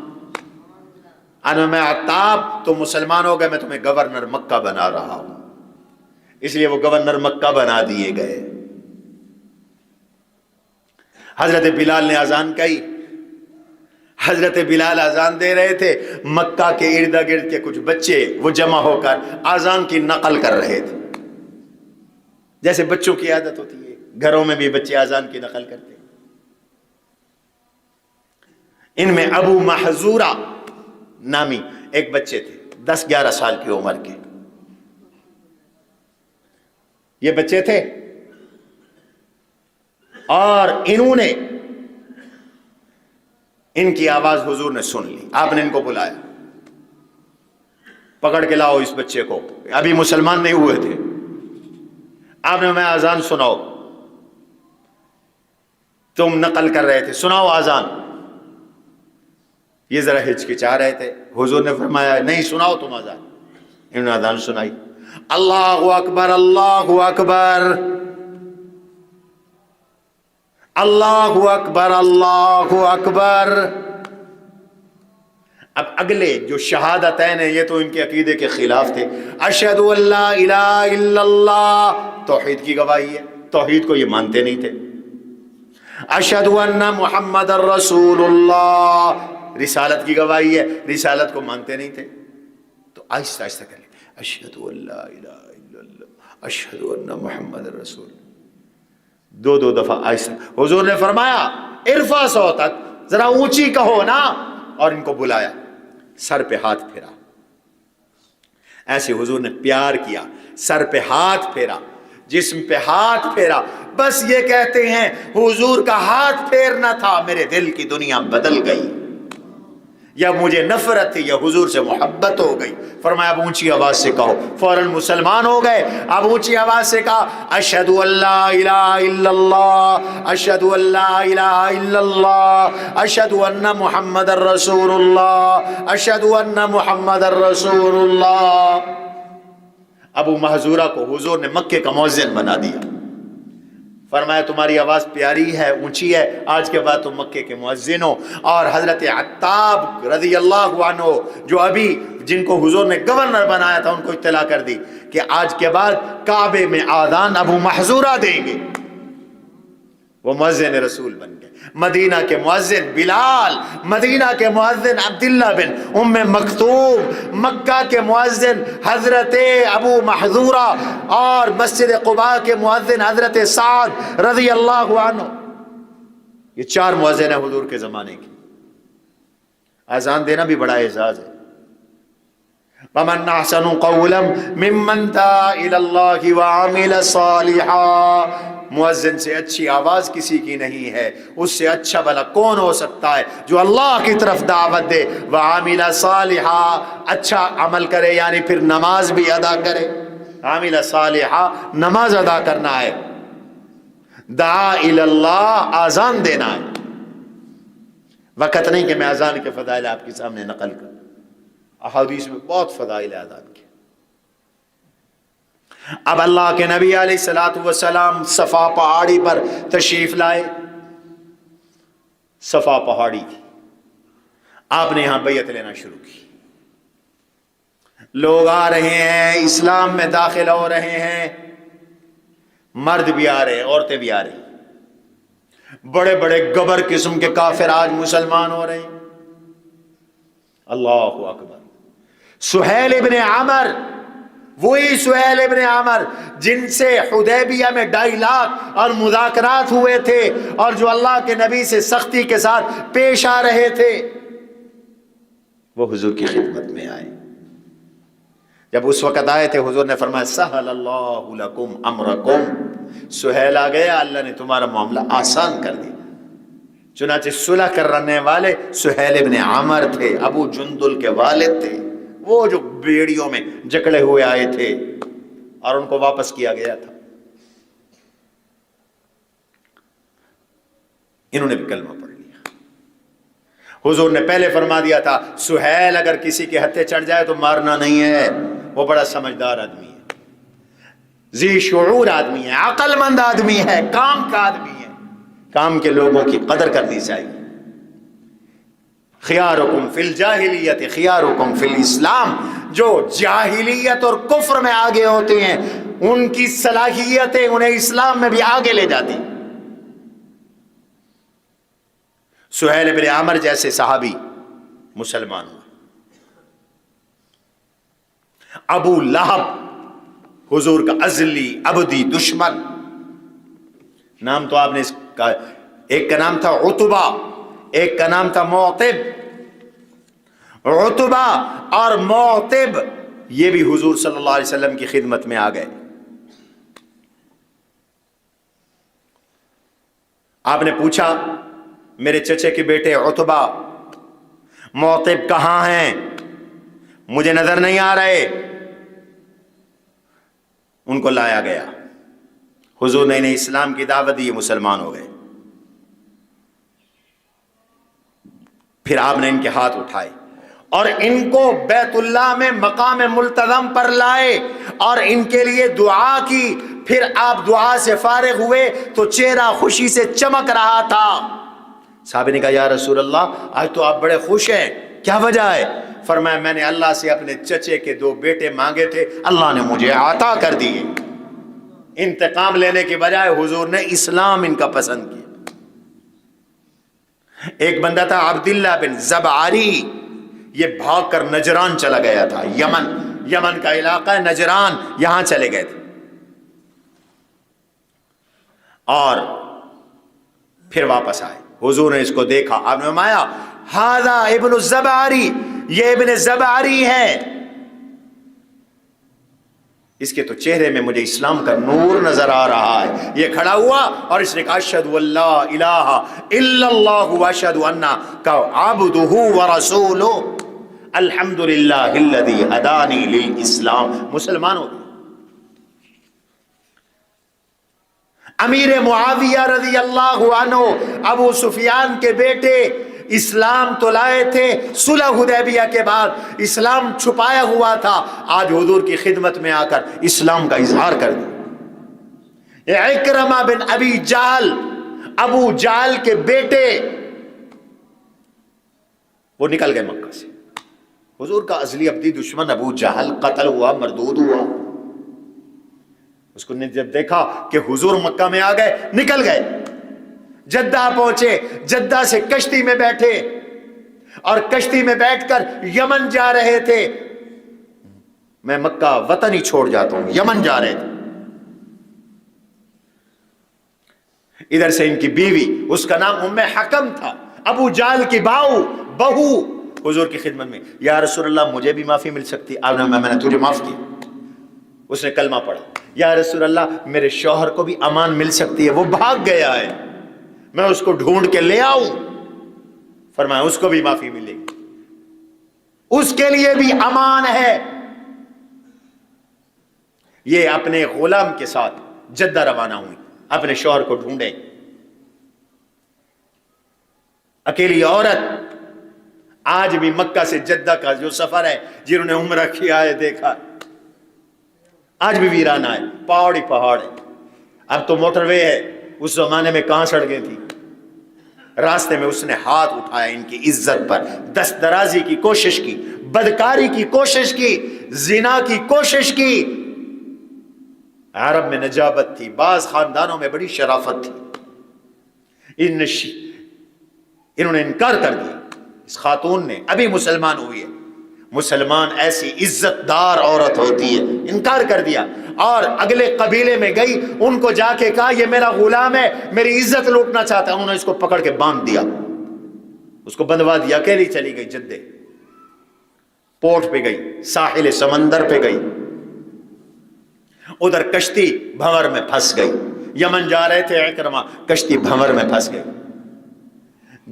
انا میں عتاب تو مسلمان ہو گئے، میں تمہیں گورنر مکہ بنا رہا ہوں، اس لیے وہ گورنر مکہ بنا دیے گئے۔ حضرت بلال نے اذان کہی، حضرت بلال اذان دے رہے تھے، مکہ کے ارد گرد کے کچھ بچے وہ جمع ہو کر اذان کی نقل کر رہے تھے، جیسے بچوں کی عادت ہوتی ہے، گھروں میں بھی بچے اذان کی نقل کرتے ہیں۔ ان میں ابو محذورہ نامی ایک بچے تھے، 10-11 سال کی عمر کے، یہ بچے تھے اور انہوں نے ان کی آواز حضور نے سن لی، آپ نے ان کو بلایا، پکڑ کے لاؤ اس بچے کو، ابھی مسلمان نہیں ہوئے تھے، آپ نے میں اذان سناؤ، تم نقل کر رہے تھے سناؤ اذان۔ یہ ذرا ہچکچا رہے تھے، حضور نے فرمایا نہیں سناؤ تم اذان، انہوں نے اذان سنائی، اللہ اکبر اللہ اکبر اللہ اکبر اللہ اکبر۔ اب اگلے جو شہادتین ہیں یہ تو ان کے عقیدے کے خلاف تھے، اشہد ان لا الہ الا اللہ، توحید کی گواہی ہے، توحید کو یہ مانتے نہیں تھے، اشہد ان محمد الرسول اللہ، رسالت کی گواہی ہے، رسالت کو مانتے نہیں تھے۔ تو آہستہ آہستہ کر لیں، اشہد ان لا الہ الا اللہ اشہد ان محمد الرسول، دو دفعہ آہستہ۔ حضور نے فرمایا ارفع صوتک، ذرا اونچی کہو نا، اور ان کو بلایا، سر پہ ہاتھ پھیرا، ایسے حضور نے پیار کیا، سر پہ ہاتھ پھیرا، جسم پہ ہاتھ پھیرا، بس یہ کہتے ہیں حضور کا ہاتھ پھیرنا تھا میرے دل کی دنیا بدل گئی، یا مجھے نفرت تھی یا حضور سے محبت ہو گئی۔ فرمایا اب اونچی آواز سے کہو، فوراً مسلمان ہو گئے۔ اب اونچی آواز سے کہا اشہد ان لا الہ الا اللہ اشہد ان لا الہ الا اللہ اشہد ان محمد الرسول اللہ اشہد ان محمد الرسول اللہ۔ ابو محذورہ کو حضور نے مکے کا مؤذن بنا دیا، فرمایا تمہاری آواز پیاری ہے، اونچی ہے، آج کے بعد تم مکے کے مؤذن ہو۔ اور حضرت عتاب رضی اللہ عنہ جو ابھی جن کو حضور نے گورنر بنایا تھا ان کو اطلاع کر دی کہ آج کے بعد کعبے میں آذان ابو محذورہ دیں گے، وہ مؤذن رسول بن گئے۔ مدینہ کے مؤذن بلال، مدینہ کے مؤذن عبداللہ بن ام مکتوم، مکہ کے مؤذن حضرت ابو محذورہ، اور مسجد قباء کے مؤذن حضرت سعد رضی اللہ عنہ۔ یہ 4 مؤذن ہیں حضور کے زمانے کی۔ اذان دینا بھی بڑا اعزاز ہے۔ وَمَنْ أَحْسَنُ قَوْلًا مِمَّنْ دَعَا إِلَى اللَّهِ وَعَمِلَ صَالِحًا، مؤذن سے اچھی آواز کسی کی نہیں ہے، اس سے اچھا بھلا کون ہو سکتا ہے جو اللہ کی طرف دعوت دے، وعامل صالحا، اچھا عمل کرے، یعنی پھر نماز بھی ادا کرے۔ عامل صالحا نماز ادا کرنا ہے، دعا الی اللہ آذان دینا ہے۔ وقت نہیں کہ میں اذان کے فضائل آپ کے سامنے نقل کروں، احادیث میں بہت فضائل اذان کے۔ اب اللہ کے نبی علیہ الصلوۃ والسلام صفا پہاڑی پر تشریف لائے، صفا پہاڑی کی، آپ نے یہاں بیعت لینا شروع کی، لوگ آ رہے ہیں، اسلام میں داخل ہو رہے ہیں، مرد بھی آ رہے ہیں، عورتیں بھی آ رہی ہیں، بڑے بڑے گبر قسم کے کافر آج مسلمان ہو رہے ہیں۔ اللہ اکبر۔ سہیل ابن عامر، وہی سہیل ابن عامر جن سے حدیبیہ میں 2.5 لاکھ اور مذاکرات ہوئے تھے، اور جو اللہ کے نبی سے سختی کے ساتھ پیش آ رہے تھے، وہ حضور کی خدمت میں آئے۔ جب اس وقت آئے تھے، حضور نے فرمایا سہل اللہ لکم امرکم، سہیل آ گیا، اللہ نے تمہارا معاملہ آسان کر دیا۔ چنانچہ صلح کرنے والے سہیل ابن عامر تھے، ابو جندل کے والد تھے، وہ جو بیڑیوں میں جکڑے ہوئے آئے تھے اور ان کو واپس کیا گیا تھا، انہوں نے بھی کلمہ پڑھ لیا۔ حضور نے پہلے فرما دیا تھا سہیل اگر کسی کے ہتھے چڑھ جائے تو مارنا نہیں ہے، وہ بڑا سمجھدار آدمی ہے، ذی شعور آدمی ہے، عقل مند آدمی ہے، کام کا آدمی ہے، کام کے لوگوں کی قدر کرنی چاہیے۔ خیارکم فی الجاہلیت خیارکم فی الاسلام، جو جاہلیت اور کفر میں آگے ہوتے ہیں ان کی صلاحیتیں انہیں اسلام میں بھی آگے لے جاتی۔ سہیل بن عامر جیسے صحابی مسلمان ہوئے۔ ابو لہب، حضور کا ازلی ابدی دشمن، نام تو آپ نے اس کا، ایک کا نام تھا عتبہ، ایک کا نام تھا معتب۔ عتبہ اور معتب یہ بھی حضور صلی اللہ علیہ وسلم کی خدمت میں آ گئے۔ آپ نے پوچھا میرے چچے کے بیٹے عتبہ، معتب کہاں ہیں؟ مجھے نظر نہیں آ رہے۔ ان کو لایا گیا، حضور نے انہیں اسلام کی دعوت دی، یہ مسلمان ہو گئے۔ پھر آپ نے ان کے ہاتھ اٹھائے اور ان کو بیت اللہ میں مقام ملتظم پر لائے اور ان کے لیے دعا کی۔ پھر آپ دعا سے فارغ ہوئے تو چہرہ خوشی سے چمک رہا تھا۔ صحابہ نے کہا یا رسول اللہ آج تو آپ بڑے خوش ہیں، کیا وجہ ہے؟ فرمایا میں نے اللہ سے اپنے چچے کے 2 بیٹے مانگے تھے، اللہ نے مجھے عطا کر دیے۔ انتقام لینے کے بجائے حضور نے اسلام ان کا پسند کیا۔ ایک بندہ تھا عبداللہ بن زبعری، یہ بھاگ کر نجران چلا گیا تھا، یمن کا علاقہ ہے نجران، یہاں چلے گئے تھے، اور پھر واپس آئے۔ حضور نے اس کو دیکھا، آپ نے فرمایا ھذا ابن الزبعری، یہ ابن زبعری ہے، اس کے تو چہرے میں مجھے اسلام کا نور نظر آ رہا ہے۔ یہ کھڑا ہوا اور اس نے کہا اشہد ان لا الہ الا اللہ واشہد انک عبدہ ورسولہ الحمدللہ الذی ہدانی للاسلام، مسلمان ہو گیا۔ امیر معاویہ رضی اللہ عنہ، ابو سفیان کے بیٹے، اسلام تو لائے تھے، صلح حدیبیہ کے بعد اسلام چھپایا ہوا تھا، آج حضور کی خدمت میں آ کر اسلام کا اظہار کر دیا۔ عکرمہ بن ابی جہل، ابو جہل کے بیٹے، وہ نکل گئے مکہ سے۔ حضور کا ازلی ابدی دشمن ابو جہل قتل ہوا، مردود ہوا۔ اس کو جب دیکھا کہ حضور مکہ میں آ گئے، نکل گئے، جدہ پہنچے، جدہ سے کشتی میں بیٹھے اور کشتی میں بیٹھ کر یمن جا رہے تھے۔ میں مکہ وطن ہی چھوڑ جاتا ہوں، یمن جا رہے تھے۔ ادھر سے ان کی بیوی، اس کا نام ام حکم تھا، ابو جہل کی بہو، حضور کی خدمت میں، یا رسول اللہ مجھے بھی معافی مل سکتی؟ آپ نے میں نے تجھے معاف کیا۔ اس نے کلمہ پڑھا، یا رسول اللہ میرے شوہر کو بھی امان مل سکتی ہے، وہ بھاگ گیا ہے، میں اس کو ڈھونڈ کے لے آؤں؟ فرمایا اس کو بھی معافی ملے گی، اس کے لیے بھی امان ہے۔ یہ اپنے غلام کے ساتھ جدہ روانہ ہوئی، اپنے شوہر کو ڈھونڈے۔ اکیلی عورت، آج بھی مکہ سے جدہ کا جو سفر ہے، جنہوں نے عمرہ کیا ہے دیکھا، آج بھی ویرانہ ہے، پہاڑ ہی پہاڑ ہے۔ اب تو موٹر وے ہے، اس زمانے میں کہاں سڑکیں تھی؟ راستے میں اس نے ہاتھ اٹھایا ان کی عزت پر، دست درازی کی کوشش کی، بدکاری کی کوشش کی، زنا کی کوشش کی۔ عرب میں نجابت تھی، بعض خاندانوں میں بڑی شرافت تھی، انہوں نے انکار کر دیا۔ اس خاتون نے، ابھی مسلمان ہوئی ہے، مسلمان ایسی عزت دار عورت ہوتی ہے، انکار کر دیا، اور اگلے قبیلے میں گئی، ان کو جا کے کہا یہ میرا غلام ہے، میری عزت لوٹنا چاہتا ہے۔ انہوں نے اس کو پکڑ کے باندھ دیا، اس کو بندھوا دیا، اکیلی چلی گئی جدے، پورٹ پہ گئی، ساحل سمندر پہ گئی، ادھر کشتی بھنور میں پھنس گئی۔ یمن جا رہے تھے اکرمہ، کشتی بھنور میں پھنس گئی۔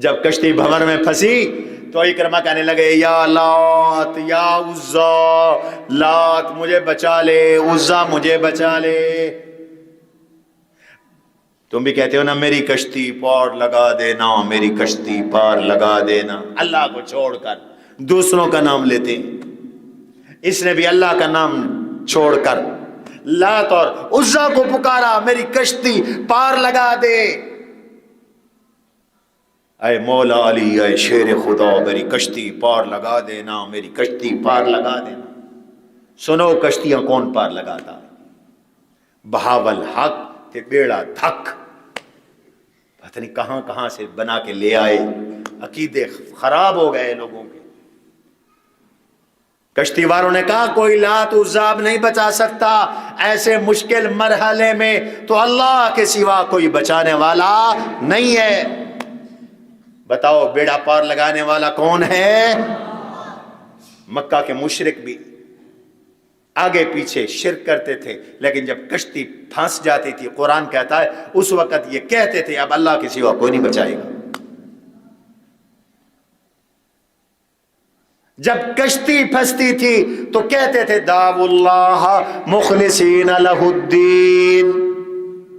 جب کشتی بھنور میں پھنسی تو اکرمہ کہنے لگے یا لات یا عزا، لات مجھے بچا لے، عزا مجھے بچا لے۔ تم بھی کہتے ہو نا میری کشتی پار لگا دینا، میری کشتی پار لگا دینا، اللہ کو چھوڑ کر دوسروں کا نام لیتے ہیں۔ اس نے بھی اللہ کا نام چھوڑ کر لات اور عزا کو پکارا، میری کشتی پار لگا دے۔ اے مولا علی، اے شیر خدا، میری کشتی پار لگا دینا، میری کشتی پار لگا دینا۔ سنو کشتیاں کون پار لگاتا ہے؟ بہاول حق تے بیڑا دھک، پتہ نہیں کہاں کہاں سے بنا کے لے آئے، عقیدے خراب ہو گئے لوگوں کے۔ کشتی والوں نے کہا کوئی لات عزا نہیں بچا سکتا، ایسے مشکل مرحلے میں تو اللہ کے سوا کوئی بچانے والا نہیں ہے۔ بتاؤ بیڑا پار لگانے والا کون ہے؟ مکہ کے مشرک بھی آگے پیچھے شرک کرتے تھے، لیکن جب کشتی پھنس جاتی تھی، قرآن کہتا ہے اس وقت یہ کہتے تھے اب اللہ کے سوا کوئی نہیں بچائے گا۔ جب کشتی پھنستی تھی تو کہتے تھے دعو اللہ مخلصین لہ الدین،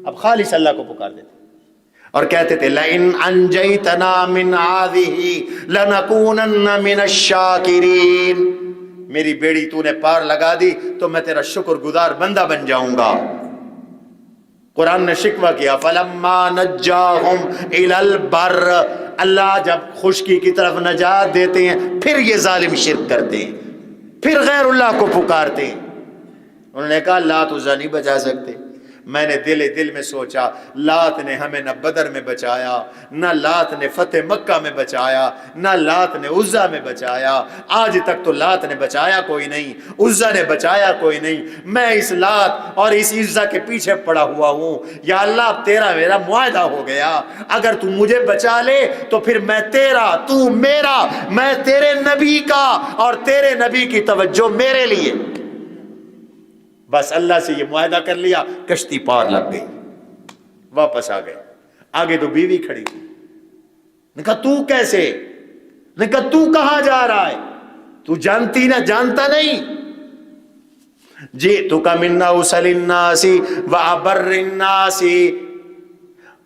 اب خالص اللہ کو پکارتے تھے، اور کہتے تھے لئن انجیتنا من هذه لنکونن من الشاکرین، میری بیڑی تو نے پار لگا دی تو میں تیرا شکر گزار بندہ بن جاؤں گا۔ قرآن نے شکوہ کیا فلما نجاہم الی البر، اللہ جب خشکی کی طرف نجات دیتے ہیں پھر یہ ظالم شرک کرتے ہیں، پھر غیر اللہ کو پکارتے ہیں۔ انہوں نے کہا لات عزا نہیں بچا سکتے۔ میں نے دل میں سوچا لات نے ہمیں نہ بدر میں بچایا، نہ لات نے فتح مکہ میں بچایا، نہ لات نے عزا میں بچایا، آج تک تو لات نے بچایا کوئی نہیں، عزا نے بچایا کوئی نہیں، میں اس لات اور اس عزا کے پیچھے پڑا ہوا ہوں۔ یا اللہ تیرا میرا معاہدہ ہو گیا، اگر تو مجھے بچا لے تو پھر میں تیرا، تو میرا، میں تیرے نبی کا اور تیرے نبی کی توجہ میرے لیے۔ بس اللہ سے یہ معاہدہ کر لیا، کشتی پار لگ گئی، واپس آ گئے۔ آگے تو بیوی کھڑی تھی، نے کہا تو کیسے، نے کہا تو کہاں جا رہا ہے، تو جانتی نہ جانتا نہیں، جئتک من اوصل الناس وابر الناس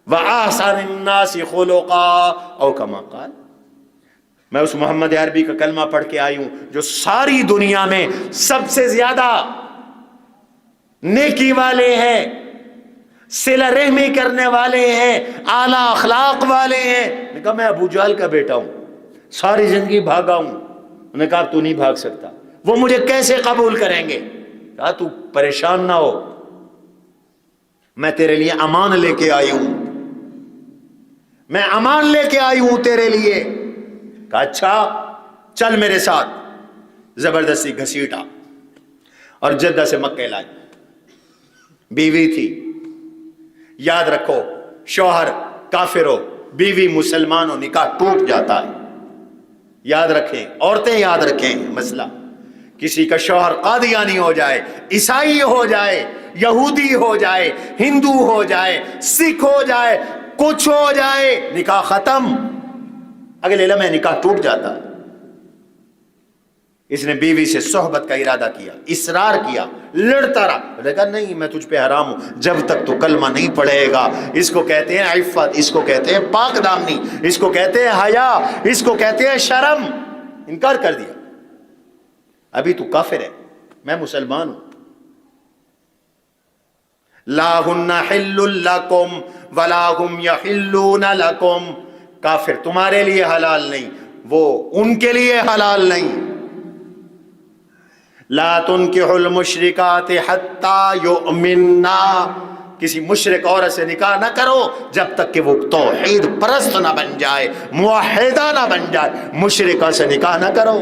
واحسن الناس خلقا او کما قال، میں اس محمد عربی کا کلمہ پڑھ کے آئی ہوں جو ساری دنیا میں سب سے زیادہ نیکی والے ہیں، صلہ رحمی کرنے والے ہیں، اعلیٰ اخلاق والے ہیں۔ نے کہا میں ابو جہل کا بیٹا ہوں، ساری زندگی بھاگا ہوں۔ انہوں نے کہا تو نہیں بھاگ سکتا، وہ مجھے کیسے قبول کریں گے؟ کہا تو پریشان نہ ہو، میں تیرے لیے امان لے کے آئی ہوں، میں امان لے کے آئی ہوں تیرے لیے۔ کہا اچھا چل میرے ساتھ، زبردستی گھسیٹا اور جدہ سے مکہ لائی۔ بیوی تھی، یاد رکھو شوہر کافر ہو، بیوی مسلمان ہو، نکاح ٹوٹ جاتا ہے، یاد رکھیں، عورتیں یاد رکھیں مسئلہ کسی کا شوہر قادیانی ہو جائے، عیسائی ہو جائے، یہودی ہو جائے، ہندو ہو جائے، سکھ ہو جائے، کچھ ہو جائے، نکاح ختم، اگلے لمحے نکاح ٹوٹ جاتا ہے۔ اس نے بیوی سے صحبت کا ارادہ کیا، اصرار کیا، لڑتا رہا، کہا نہیں میں تجھ پہ حرام ہوں جب تک تو کلمہ نہیں پڑھے گا۔ اس کو کہتے ہیں عفت، اس کو کہتے ہیں پاک دامنی، اس کو کہتے ہیں حیا، اس کو کہتے ہیں شرم۔ انکار کر دیا، ابھی تو کافر ہے، میں مسلمان ہوں۔ لا ہن حل لکم ولا ہم یحلون لکم، کافر تمہارے لیے حلال نہیں، وہ ان کے لیے حلال نہیں۔ لا تنکحوا المشرکات حتی یؤمننا، کسی مشرک عورت سے نکاح نہ کرو جب تک کہ وہ توحید پرست نہ بن جائے، موحدہ نہ بن جائے، مشرکہ سے نکاح نہ کرو۔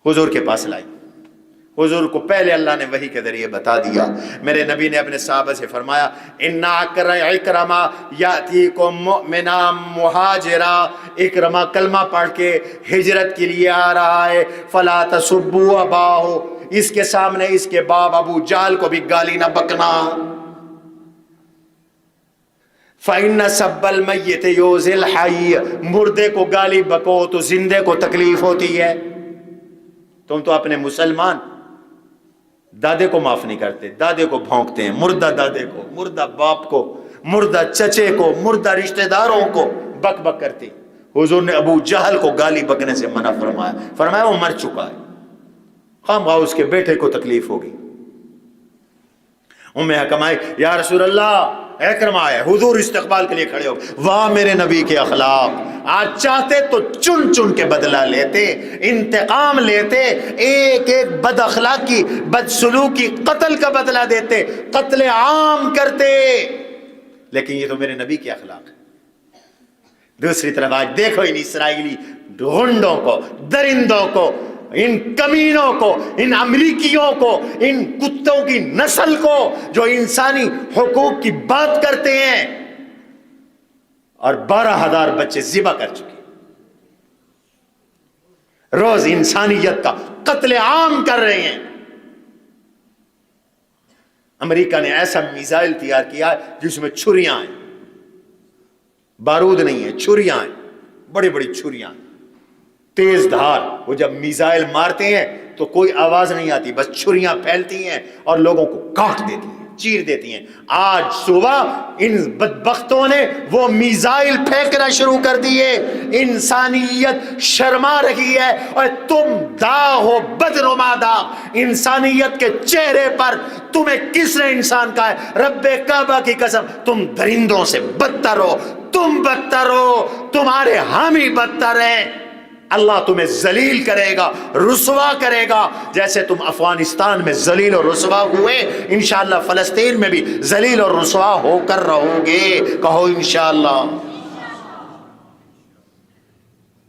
حضور کے پاس لائی، حضور کو پہلے اللہ نے وحی کے ذریعے بتا دیا۔ میرے نبی نے اپنے صحابہ سے فرمایا ان اکرمہ یاتیکم مؤمنا مہاجرا، اکرمہ کلمہ پڑھ کے ہجرت کے لیے آ رہا ہے، فلا تسبوا اباہ، اس کے سامنے اس کے باپ ابو جہل کو بھی گالی نہ بکنا۔ فإن سب المیت یؤذی الحی، مردے کو گالی بکو تو زندے کو تکلیف ہوتی ہے۔ تم تو اپنے مسلمان دادے کو معاف نہیں کرتے، دادے کو بھونکتے ہیں، مردہ دادے کو، مردہ باپ کو، مردہ چچے کو، مردہ رشتہ داروں کو بک بک کرتے۔ حضور نے ابو جہل کو گالی بکنے سے منع فرمایا، فرمایا وہ مر چکا ہے، خواہ اس کے بیٹے کو تکلیف ہوگی۔ ام حکم آئی یا رسول اللہ اکرم آیا، حضور استقبال کے لیے کھڑے ہو، واہ میرے نبی کے اخلاق، آج چاہتے تو چن چن کے بدلہ لیتے، انتقام لیتے، ایک ایک بد اخلاقی بد سلوکی قتل کا بدلہ دیتے، قتل عام کرتے، لیکن یہ تو میرے نبی کے اخلاق ہے۔ دوسری طرف آج دیکھو ان اسرائیلی ڈھونڈوں کو، درندوں کو، ان کمینوں کو، ان امریکیوں کو، ان کتوں کی نسل کو جو انسانی حقوق کی بات کرتے ہیں اور 12,000 بچے ذبح کر چکے، روز انسانیت کا قتل عام کر رہے ہیں۔ امریکہ نے ایسا میزائل تیار کیا جس میں چھریاں ہیں، بارود نہیں ہے، چھریاں ہیں، بڑی بڑی چھریاں ہیں، تیز دھار، وہ جب میزائل مارتے ہیں تو کوئی آواز نہیں آتی، بس چھریاں پھیلتی ہیں اور لوگوں کو کاٹ دیتی ہیں، چیر دیتی ہیں۔ آج صبح ان بدبختوں نے وہ میزائل پھینکنا شروع کر دیے، انسانیت شرما رہی ہے، اور تم داغ ہو، بدنما داغ انسانیت کے چہرے پر، تمہیں کس نے انسان کہا ہے؟ رب کعبہ کی قسم تم درندوں سے بدتر ہو، تم بدتر ہو، تمہارے حامی بدتر ہیں۔ اللہ تمہیں ذلیل کرے گا، رسوا کرے گا، جیسے تم افغانستان میں ذلیل اور رسوا ہوئے، انشاءاللہ فلسطین میں بھی ذلیل اور رسوا ہو کر رہو گے، کہو انشاءاللہ۔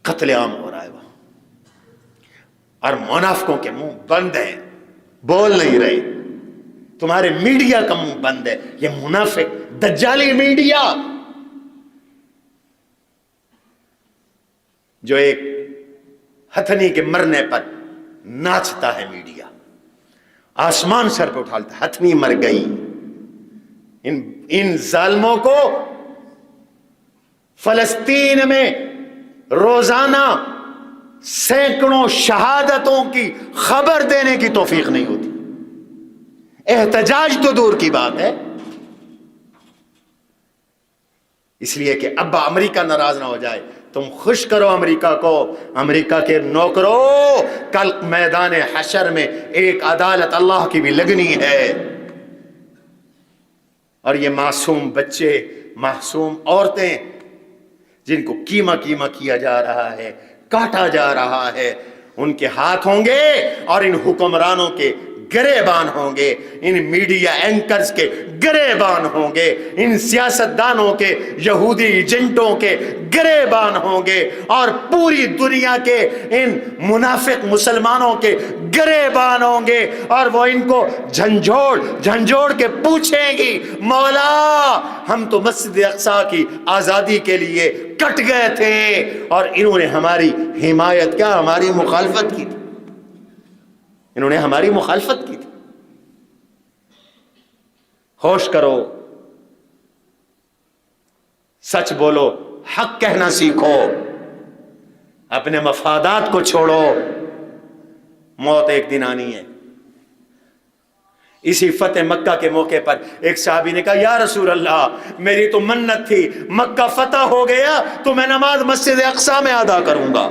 قتل عام ہو رہا ہے وہاں، اور منافقوں کے منہ بند ہیں، بول نہیں رہے، تمہارے میڈیا کا منہ بند ہے، یہ منافق دجالی میڈیا جو ایک ہتھنی کے مرنے پر ناچتا ہے، میڈیا آسمان سر پہ اٹھالتا، ہتھنی مر گئی۔ ان ظالموں کو فلسطین میں روزانہ سینکڑوں شہادتوں کی خبر دینے کی توفیق نہیں ہوتی، احتجاج تو دور کی بات ہے، اس لیے کہ ابا امریکہ ناراض نہ ہو جائے۔ تم خوش کرو امریکہ کو، امریکہ کے نوکرو، کل میدان حشر میں ایک عدالت اللہ کی بھی لگنی ہے، اور یہ معصوم بچے، معصوم عورتیں جن کو کیما کیما کیا جا رہا ہے، کاٹا جا رہا ہے، ان کے ہاتھ ہوں گے، اور ان حکمرانوں کے گریبان ہوں گے، ان میڈیا اینکرز کے گریبان ہوں گے، ان سیاستدانوں کے، یہودی ایجنٹوں کے گریبان ہوں گے، اور پوری دنیا کے ان منافق مسلمانوں کے گریبان ہوں گے، اور وہ ان کو جھنجھوڑ کے پوچھیں گی مولا ہم تو مسجد اقصی کی آزادی کے لیے کٹ گئے تھے اور انہوں نے ہماری حمایت کیا، ہماری مخالفت کی تھی، انہوں نے ہماری مخالفت کی تھی۔ ہوش کرو، سچ بولو، حق کہنا سیکھو، اپنے مفادات کو چھوڑو، موت ایک دن آنی ہے۔ اسی فتح مکہ کے موقع پر ایک صحابی نے کہا یا رسول اللہ میری تو منت تھی، مکہ فتح ہو گیا تو میں نماز مسجد اقصی میں ادا کروں گا۔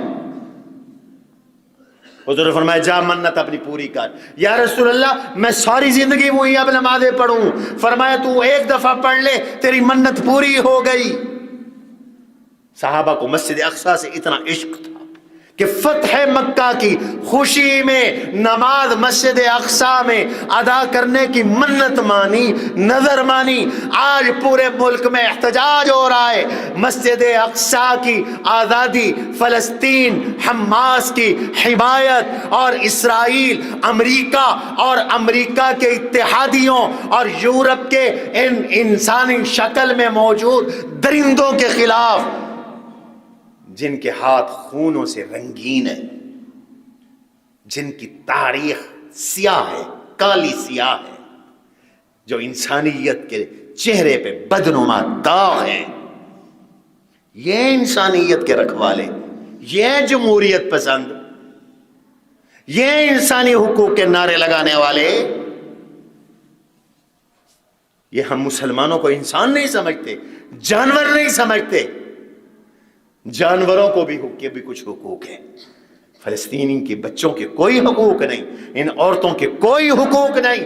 حضور نے فرمایا جا منت اپنی پوری کر۔ یا رسول اللہ میں ساری زندگی وہی اب نمازیں پڑھوں۔ فرمایا تو ایک دفعہ پڑھ لے تیری منت پوری ہو گئی۔ صحابہ کو مسجد اقصی سے اتنا عشق تھا کہ فتح مکہ کی خوشی میں نماز مسجد اقصی میں ادا کرنے کی منت مانی، نظر مانی۔ آج پورے ملک میں احتجاج ہو رہا ہے، مسجد اقصی کی آزادی، فلسطین، حماس کی حمایت، اور اسرائیل، امریکہ اور امریکہ کے اتحادیوں اور یورپ کے ان انسانی شکل میں موجود درندوں کے خلاف، جن کے ہاتھ خونوں سے رنگین ہے، جن کی تاریخ سیاہ ہے، کالی سیاہ ہے، جو انسانیت کے چہرے پہ بدنما داغ ہیں، یہ انسانیت کے رکھوالے، یہ جمہوریت پسند، یہ انسانی حقوق کے نعرے لگانے والے، یہ ہم مسلمانوں کو انسان نہیں سمجھتے، جانور نہیں سمجھتے۔ جانوروں کو بھی کچھ حقوق ہیں، فلسطینی کے بچوں کے کوئی حقوق نہیں، ان عورتوں کے کوئی حقوق نہیں۔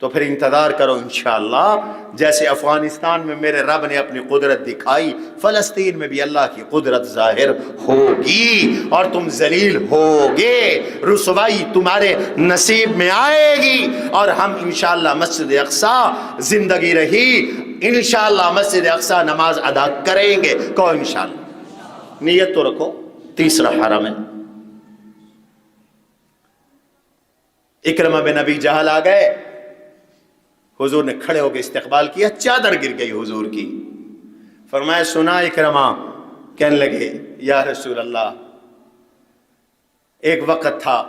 تو پھر انتظار کرو انشاءاللہ، جیسے افغانستان میں میرے رب نے اپنی قدرت دکھائی، فلسطین میں بھی اللہ کی قدرت ظاہر ہوگی اور تم ذلیل ہوگے، رسوائی تمہارے نصیب میں آئے گی، اور ہم انشاءاللہ مسجد اقصی زندگی رہی انشاءاللہ مسجد اقصی نماز ادا کریں گے۔ کہو انشاءاللہ، نیت تو رکھو۔ تیسرا حرم ہے، اکرمہ بن ابی جہل آ گئے، حضور نے کھڑے ہو کے استقبال کیا، چادر گر گئی حضور کی۔ فرمایا سنا اکرمہ؟ کہنے لگے یا رسول اللہ ایک وقت تھا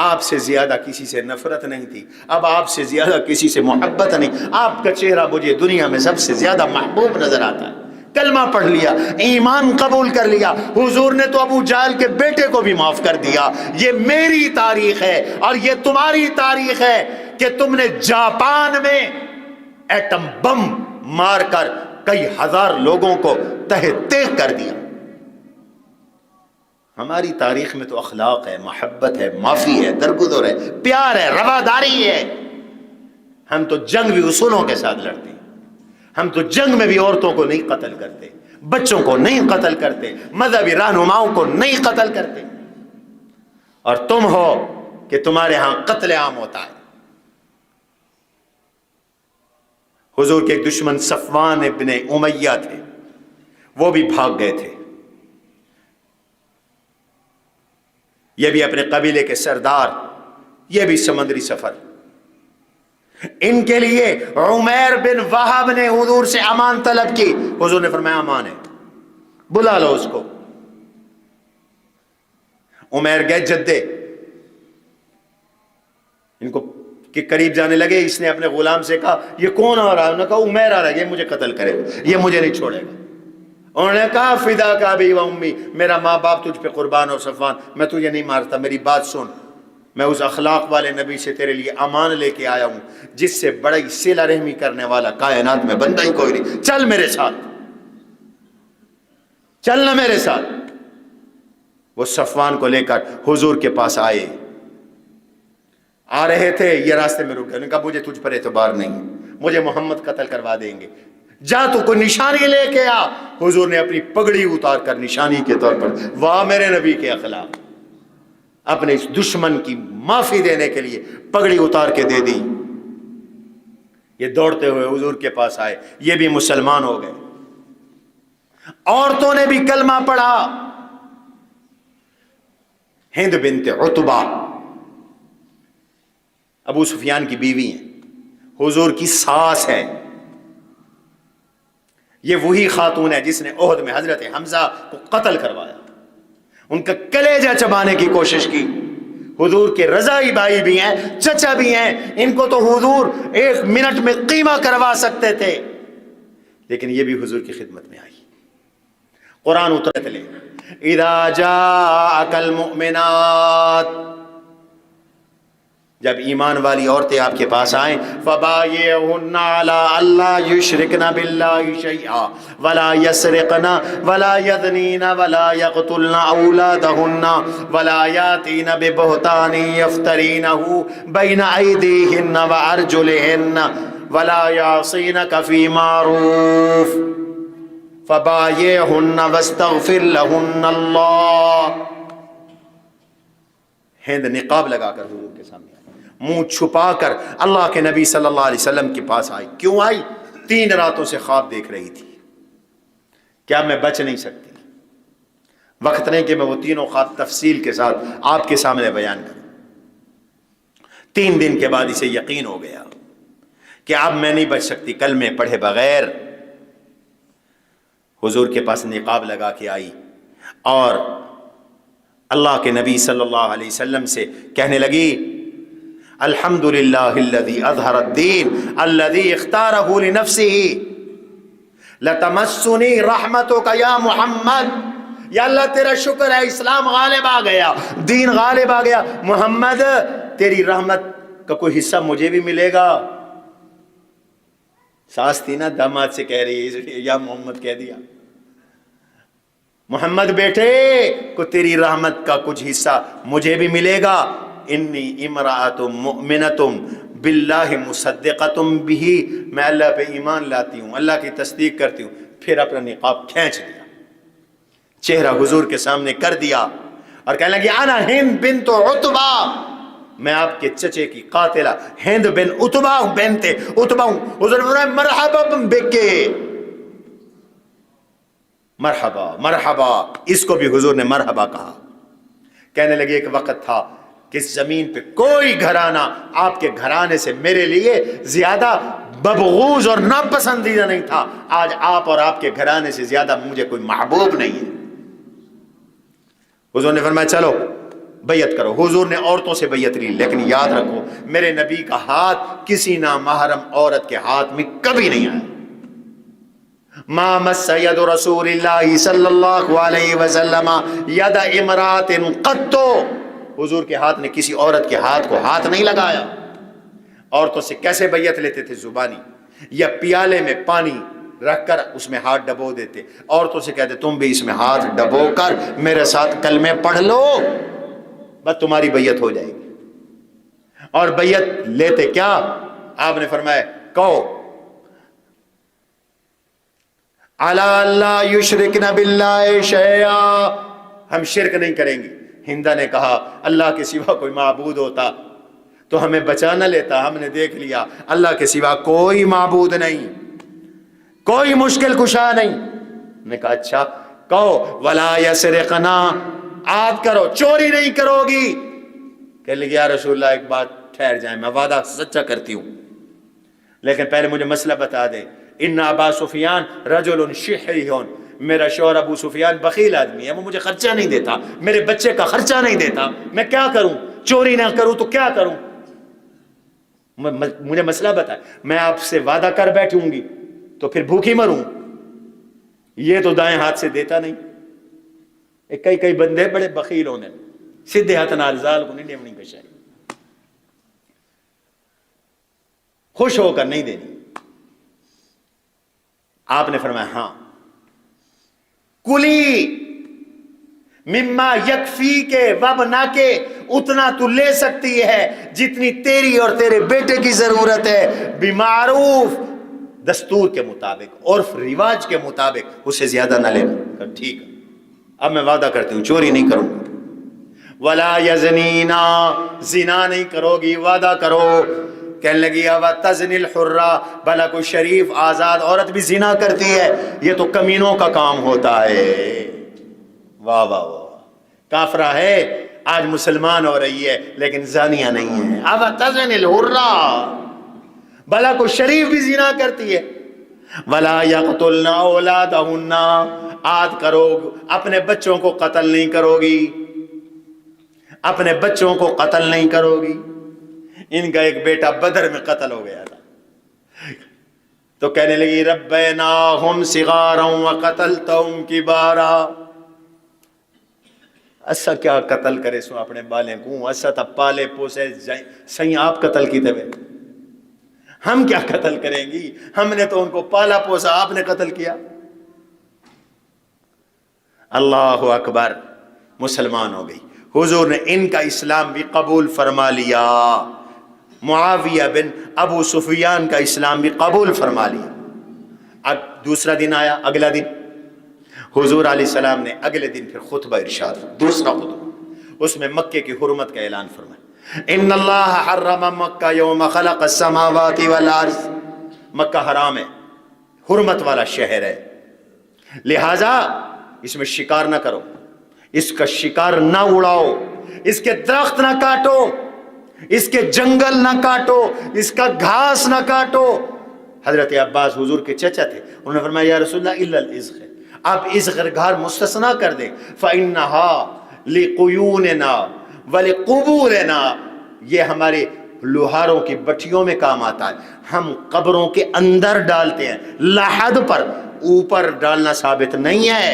آپ سے زیادہ کسی سے نفرت نہیں تھی، اب آپ سے زیادہ کسی سے محبت نہیں، آپ کا چہرہ مجھے دنیا میں سب سے زیادہ محبوب نظر آتا ہے۔ کلمہ پڑھ لیا، ایمان قبول کر لیا، حضور نے تو ابو جہل کے بیٹے کو بھی معاف کر دیا۔ یہ میری تاریخ ہے اور یہ تمہاری تاریخ ہے کہ تم نے جاپان میں ایٹم بم مار کر کئی ہزار لوگوں کو تہہ تیغ کر دیا۔ ہماری تاریخ میں تو اخلاق ہے، محبت ہے، معافی ہے، درگزر ہے، پیار ہے، رواداری ہے۔ ہم تو جنگ بھی اصولوں کے ساتھ لڑتے ہیں، ہم تو جنگ میں بھی عورتوں کو نہیں قتل کرتے، بچوں کو نہیں قتل کرتے، مذہبی رہنماؤں کو نہیں قتل کرتے، اور تم ہو کہ تمہارے ہاں قتل عام ہوتا ہے۔ حضور کے ایک دشمن صفوان ابن امیہ تھے، وہ بھی بھاگ گئے تھے، یہ بھی اپنے قبیلے کے سردار، یہ بھی سمندری سفر۔ ان کے لیے عمیر بن وہب نے حضور سے امان طلب کی، حضور نے فرمایا امان ہے، بلا لو اس کو۔ عمیر گئے جدے، ان کو کے قریب جانے لگے، اس نے اپنے غلام سے کہا یہ کون آ رہا ہے؟ انہوں نے کہا عمیر آ رہا ہے، یہ مجھے قتل کرے گا، یہ مجھے نہیں چھوڑے گا۔ انہوں نے کہا فدا کا ابی و امی، میرا ماں باپ تجھ پہ قربان ہو صفوان، میں تجھے نہیں مارتا، میری بات سن، میں اس اخلاق والے نبی سے تیرے لیے امان لے کے آیا ہوں جس سے بڑی صلہ رحمی کرنے والا کائنات میں بندہ ہی کوئی نہیں، چل میرے ساتھ، چلنا میرے ساتھ۔ وہ صفوان کو لے کر حضور کے پاس آئے، آ رہے تھے، یہ راستے میں رک گئے، انہوں نے کہا مجھے تجھ پر اعتبار نہیں، مجھے محمد قتل کروا دیں گے، جا تو کوئی نشانی لے کے آ۔ حضور نے اپنی پگڑی اتار کر نشانی کے طور پر، واہ میرے نبی کے اخلاق، اپنے اس دشمن کی معافی دینے کے لیے پگڑی اتار کے دے دی. یہ دوڑتے ہوئے حضور کے پاس آئے, یہ بھی مسلمان ہو گئے. عورتوں نے بھی کلمہ پڑھا. ہند بنت عتبہ ابو سفیان کی بیوی ہیں, حضور کی ساس ہے. یہ وہی خاتون ہے جس نے احد میں حضرت حمزہ کو قتل کروایا, ان کا کلیجہ چبانے کی کوشش کی. حضور کے رضائی بھائی بھی ہیں, چچا بھی ہیں, ان کو تو حضور 1 منٹ میں قیمہ کروا سکتے تھے, لیکن یہ بھی حضور کی خدمت میں آئی. قرآن اترت لے, اذا جاءک المؤمنات, جب ایمان والی عورتیں آپ کے پاس آئیں, فبایعہن علی اللہ یشرکن باللہ شیئا ولا یسرقن ولا یذنین ولا یقتلن اولادہن ولا یاتین ببہتان یفترینہ بین ایدیہن وارجلہن ولا یعصینک فی معروف فبایعہن واستغفر لہن اللہ. ہند نقاب لگا کر حضور کے سامنے, منہ چھپا کر اللہ کے نبی صلی اللہ علیہ وسلم کے پاس آئی. کیوں آئی؟ 3 راتوں سے خواب دیکھ رہی تھی. کیا میں بچ نہیں سکتی؟ وقت نہیں کہ میں وہ تینوں خواب تفصیل کے ساتھ آپ کے سامنے بیان کروں. 3 دن کے بعد اسے یقین ہو گیا کہ اب میں نہیں بچ سکتی. کلمے پڑھے بغیر حضور کے پاس نقاب لگا کے آئی اور اللہ کے نبی صلی اللہ علیہ وسلم سے کہنے لگی, الحمدللہ الذی اظہر الدین الذی اختارہ لنفسہ لتمسنی رحمتک یا محمد. یا اللہ تیرا شکر ہے, اسلام غالب آ گیا, دین غالب آ گیا. محمد تیری رحمت کا کوئی حصہ مجھے بھی ملے گا. ساس تھی نا, داماد سے کہہ رہی ہے یا محمد کہہ دیا. محمد بیٹے کو تیری رحمت کا کچھ حصہ مجھے بھی ملے گا. انی امرأۃ مؤمنۃ باللہ مصدقۃ بہ, میں اللہ پہ ایمان لاتی ہوں, اللہ کی تصدیق کرتی ہوں. پھر اپنا نقاب کھینچ لیا, چہرہ حضور کے سامنے کر دیا اور کہنے لگی, انا ہند بنت عتبہ, میں آپ کے چچے کی قاتلہ ہند بن عتبہ بنت عتبہ ہوں. حضور نے فرمایا مرحبا بک, مرحبا مرحبا. اس کو بھی حضور نے مرحبا کہا. کہنے لگے ایک وقت تھا کہ زمین پہ کوئی گھرانہ آپ کے گھرانے سے میرے لیے زیادہ مبغوض اور ناپسندیدہ نہیں تھا. آج آپ اور آپ کے گھرانے سے زیادہ مجھے کوئی محبوب نہیں ہے. حضور نے فرمایا چلو بیعت کرو. حضور نے عورتوں سے بیعت لی, لیکن یاد رکھو میرے نبی کا ہاتھ کسی نامحرم عورت کے ہاتھ میں کبھی نہیں آیا. ما مس ید رسول اللہ صلی اللہ علیہ وسلم ید امرات قط, حضور کے ہاتھ نے کسی عورت کے ہاتھ کو ہاتھ نہیں لگایا. عورتوں سے کیسے بیعت لیتے تھے؟ زبانی, یا پیالے میں پانی رکھ کر اس میں ہاتھ ڈبو دیتے. عورتوں سے کہتے تم بھی اس میں ہاتھ ڈبو کر میرے ساتھ کلمے پڑھ لو, بس تمہاری بیعت ہو جائے گی. اور بیعت لیتے کیا؟ آپ نے فرمایا کہو الا اللہ یشرکن باللہ شیئا, ہم شرک نہیں کریں گے. ہندا نے کہا اللہ کے سوا کوئی معبود ہوتا تو ہمیں بچا نہ لیتا. ہم نے دیکھ لیا اللہ کے سوا کوئی معبود نہیں, کوئی مشکل کشا نہیں. نے کہا اچھا کہو ولا یسرقنا, عہد کرو چوری نہیں کرو گی. کہنے لگے یا رسول اللہ ایک بات ٹھہر جائیں, میں وعدہ سچا کرتی ہوں, لیکن پہلے مجھے مسئلہ بتا دے. ان ابا سفیان رجل شحیح, میرا شوہر ابو سفیان بخیل آدمی ہے, وہ مجھے خرچہ نہیں دیتا, میرے بچے کا خرچہ نہیں دیتا, میں کیا کروں؟ چوری نہ کروں تو کیا کروں؟ مجھے مسئلہ بتا. میں آپ سے وعدہ کر بیٹھوں گی تو پھر بھوکی مروں, یہ تو دائیں ہاتھ سے دیتا نہیں. کئی بندے بڑے بخیل ہونے, سیدھے ہاتھ نال زال کو نہیں دیونی کشائی, خوش ہو کر نہیں دینی. آپ نے فرمایا ہاں کلی مما یکفی کے وبنا کے, اتنا تو لے سکتی ہے جتنی تیری اور تیرے بیٹے کی ضرورت ہے, بمعروف, دستور کے مطابق, عرف رواج کے مطابق, اس سے زیادہ نہ لینا. ٹھیک ہے اب میں وعدہ کرتی ہوں چوری نہیں کروں گا. ولا یزنینا، زنا نہیں کرو گی، وعدہ کرو. کہنے لگی اب تزنی الحرہ، بھلا کوئی شریف آزاد عورت بھی زنا کرتی ہے؟ یہ تو کمینوں کا کام ہوتا ہے. واہ واہ واہ، کافرہ ہے آج مسلمان ہو رہی ہے لیکن زانیہ نہیں ہے. اب تزنی الحرہ، بھلا کوئی شریف بھی زنا کرتی ہے. ولا یقتلن اولادہن، آد کرو اپنے بچوں کو قتل نہیں کرو گی، اپنے بچوں کو قتل نہیں کرو گی. ان کا ایک بیٹا بدر میں قتل ہو گیا تھا تو کہنے لگی ربیناہم صغارا وقتلتہم کبارا. اسا کیا قتل کرے سو اپنے بالیں کو، اسا تا پالے پوسے سہی آپ قتل کی تے ہم کیا قتل کریں گی، ہم نے تو ان کو پالا پوسا، آپ نے قتل کیا. اللہ اکبر، مسلمان ہو گئی. حضور نے ان کا اسلام بھی قبول فرما لیا، معاویہ بن ابو سفیان کا اسلام بھی قبول فرما لیا. اب دوسرا دن آیا، اگلا دن حضور علیہ السلام نے اگلے دن پھر خطبہ ارشاد، دوسرا خطبہ، اس میں مکے کی حرمت کا اعلان فرمایا. ان اللہ حرم مکہ یوم خلق السماوات والارض، مکہ حرام ہے، حرمت والا شہر ہے، لہذا اس میں شکار نہ کرو، اس کا شکار نہ اڑاؤ، اس کے درخت نہ کاٹو، اس کے جنگل نہ کاٹو، اس کا گھاس نہ کاٹو. حضرت عباس حضور کے چچا تھے، انہوں نے فرمایا یا رسول اللہ الا الازغر، آپ ازغر گھار مستثنا کر دیں. فإنها لقیوننا ولقبورنا، یہ ہمارے لوہاروں کی بٹیوں میں کام آتا ہے، ہم قبروں کے اندر ڈالتے ہیں، لحد پر، اوپر ڈالنا ثابت نہیں ہے،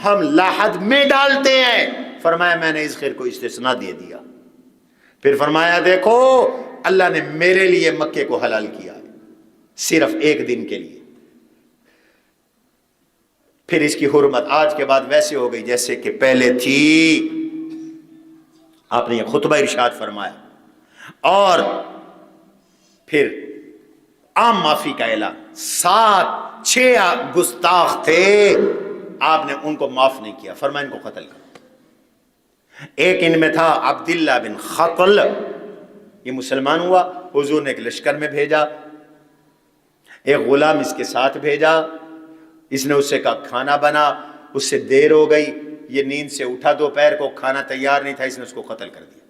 ہم لحد میں ڈالتے ہیں. فرمایا میں نے ازغر کو استثناء دے دیا. پھر فرمایا دیکھو اللہ نے میرے لیے مکے کو حلال کیا ہے صرف ایک دن کے لیے. پھر اس کی حرمت آج کے بعد ویسے ہو گئی جیسے کہ پہلے تھی. آپ نے یہ خطبہ ارشاد فرمایا اور پھر عام معافی کا اعلان. 7-6 گستاخ تھے، آپ نے ان کو معاف نہیں کیا، فرمایا ان کو قتل کرو. ایک ان میں تھا عبداللہ بن خطل، یہ مسلمان ہوا، حضور نے ایک لشکر میں بھیجا، ایک غلام اس کے ساتھ بھیجا، اس نے اس سے کہا کھانا بنا، اس سے دیر ہو گئی، یہ نیند سے اٹھا دوپہر کو، کھانا تیار نہیں تھا، اس نے اس کو قتل کر دیا.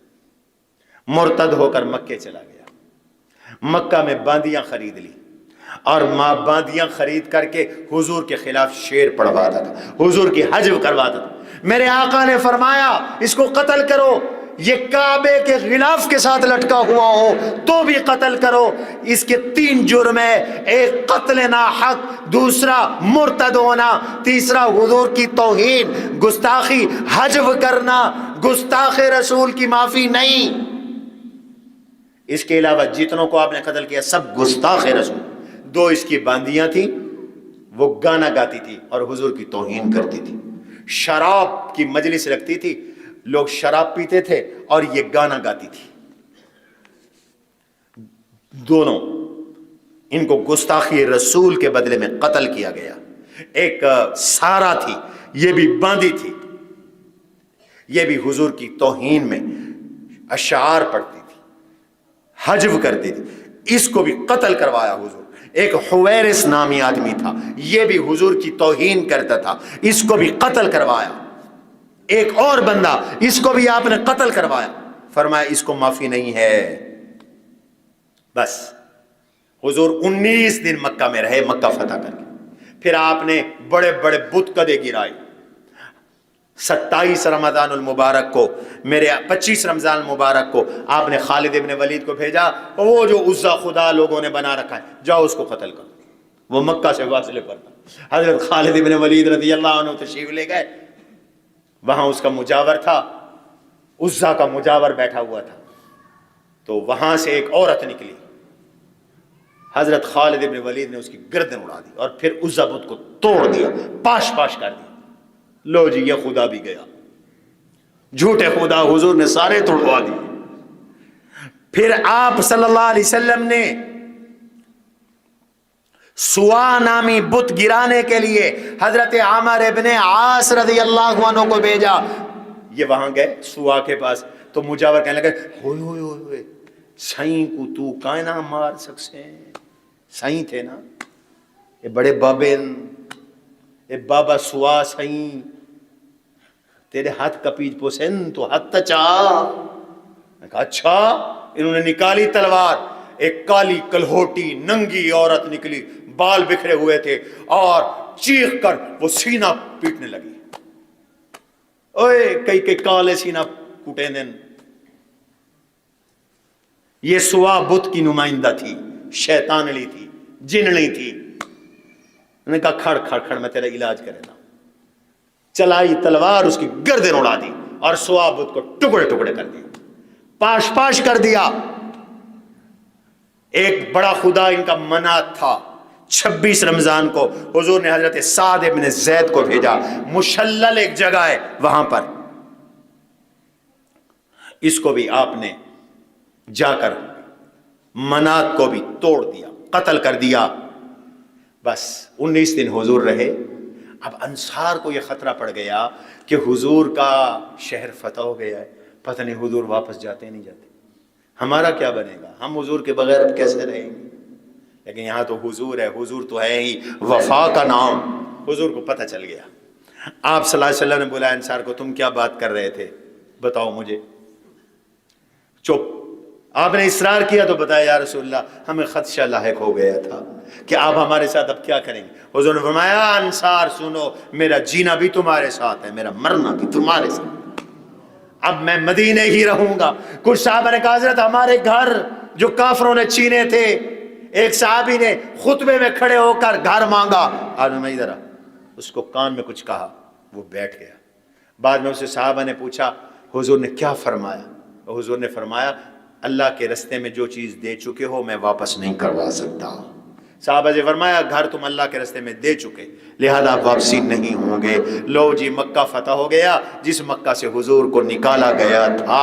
مرتد ہو کر مکے چلا گیا، مکہ میں باندیاں خرید لی اور ماں باندیاں خرید کر کے حضور کے خلاف شعر پڑھواتا تھا، حضور کی حجب کرواتا تھا. میرے آقا نے فرمایا اس کو قتل کرو، یہ کعبے کے غلاف کے ساتھ لٹکا ہوا ہو تو بھی قتل کرو. اس کے 3 جرم ہے، ایک قتل ناحق، دوسرا مرتد ہونا، تیسرا حضور کی توہین، گستاخی، حجب کرنا، گستاخ رسول کی معافی نہیں. اس کے علاوہ جتنوں کو آپ نے قتل کیا سب گستاخ رسول. 2 اس کی باندیاں تھیں، وہ گانا گاتی تھی اور حضور کی توہین کرتی تھی. شراب کی مجلس رکھتی تھی، لوگ شراب پیتے تھے اور یہ گانا گاتی تھی. دونوں ان کو گستاخی رسول کے بدلے میں قتل کیا گیا. ایک سارا تھی، یہ بھی باندھی تھی، یہ بھی حضور کی توہین میں اشعار پڑھتی تھی، حجب کرتی تھی، اس کو بھی قتل کروایا حضور. ایک حویرث نامی آدمی تھا، یہ بھی حضور کی توہین کرتا تھا، اس کو بھی قتل کروایا. ایک اور بندہ، اس کو بھی آپ نے قتل کروایا. فرمایا اس کو معافی نہیں ہے. بس حضور 19 دن مکہ میں رہے، مکہ فتح کر کے. پھر آپ نے بڑے بڑے بت کدے گرائے. 27 رمضان المبارک کو، میرے 25 رمضان المبارک کو آپ نے خالد ابن ولید کو بھیجا، وہ جو عزا خدا لوگوں نے بنا رکھا ہے جاؤ اس کو قتل کرو. وہ مکہ سے فاصلے پر تھا. حضرت خالد ابن ولید رضی اللہ عنہ تشریف لے گئے، وہاں اس کا مجاور تھا، عزا کا مجاور بیٹھا ہوا تھا. تو وہاں سے ایک عورت نکلی، حضرت خالد ابن ولید نے اس کی گردن اڑا دی اور پھر عزا بت کو توڑ دیا، پاش پاش کر دیا. لو جی یہ خدا بھی گیا، جھوٹے خدا حضور نے سارے توڑوا دیے. پھر آپ صلی اللہ علیہ وسلم نے سوا نامی بت گرانے کے لیے حضرت عامر ابن عاص رضی اللہ عنہ کو بھیجا. یہ وہاں گئے سوا کے پاس تو مجاور کہنے لگے ہوئے ہوئے ہوئے سائیں کو تو کائنا مار سکسے سائیں تھے نا یہ بڑے بابے یہ بابا سوا سائیں تیرے ہاتھ کپیج پوسن تو ہاتھ تچا. میں کہا اچھا. انہوں نے نکالی تلوار, ایک کالی کلہوٹی ننگی عورت نکلی, بال بکھرے ہوئے تھے اور چیخ کر وہ سینہ پیٹنے لگی. اوے کئی کئی کالے سینہ کوٹے دن. یہ سوا بت کی نمائندہ تھی, شیطانلی تھی, جنلی تھی. انہوں نے کہا کھڑ کھڑ کھڑ میں تیرا علاج کرے گا. چلائی تلوار, اس کی گردن اڑا دی اور سوا بت کو ٹکڑے ٹکڑے کر دی, پاش پاش کر دیا. ایک بڑا خدا ان کا منات تھا. 26 رمضان کو حضور نے حضرت سعد ابن زید کو بھیجا, مشلل ایک جگہ ہے وہاں پر. اس کو بھی آپ نے جا کر منات کو بھی توڑ دیا, قتل کر دیا. بس 19 دن حضور رہے. اب انصار کو یہ خطرہ پڑ گیا کہ حضور کا شہر فتح ہو گیا ہے, پتہ نہیں حضور واپس جاتے نہیں جاتے, ہمارا کیا بنے گا, ہم حضور کے بغیر اب کیسے رہیں گے. لیکن یہاں تو حضور ہے, حضور تو ہے ہی وفا کا نام. حضور کو پتہ چل گیا. آپ صلی اللہ علیہ وسلم نے بولا انصار کو, تم کیا بات کر رہے تھے بتاؤ مجھے. چپ. آپ نے اصرار کیا تو بتایا یا رسول اللہ ہمیں خدشہ لاحق ہو گیا تھا کہ آپ ہمارے ساتھ اب کیا کریں گے. حضور نے فرمایا انصار سنو, میرا جینا بھی تمہارے ساتھ ہے, میرا مرنا بھی تمہارے ساتھ. اب میں مدینے ہی رہوں گا. کچھ صحابہ نے کہا حضرت ہمارے گھر جو کافروں نے چھینے تھے, ایک صحابی نے خطبے میں کھڑے ہو کر گھر مانگا. آج میں ادھر اس کو کان میں کچھ کہا, وہ بیٹھ گیا. بعد میں اسے صحابہ نے پوچھا حضور نے کیا فرمایا. حضور نے فرمایا اللہ کے رستے میں جو چیز دے چکے ہو میں واپس نہیں کروا سکتا. صحابہ سے فرمایا گھر تم اللہ کے رستے میں دے چکے لہذا واپسی نہیں ہوں گے. لو جی مکہ فتح ہو گیا, جس مکہ سے حضور کو نکالا گیا تھا.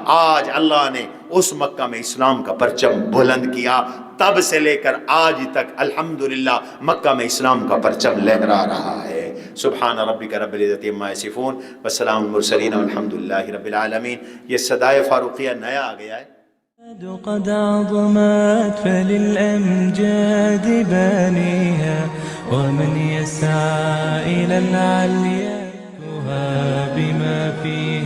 آج اللہ نے اس مکہ میں اسلام کا پرچم بلند کیا. تب سے لے کر آج تک الحمدللہ مکہ میں اسلام کا پرچم لہرا رہا ہے. سبحان ربک رب العزت عما یصفون والسلام المرسلین والحمدللہ رب العالمین. یہ صدائے فاروقیہ نیا آ گیا ہے. قد عظمت فللأمجاد بانيها ومن يسعى إلى العليا بما فيها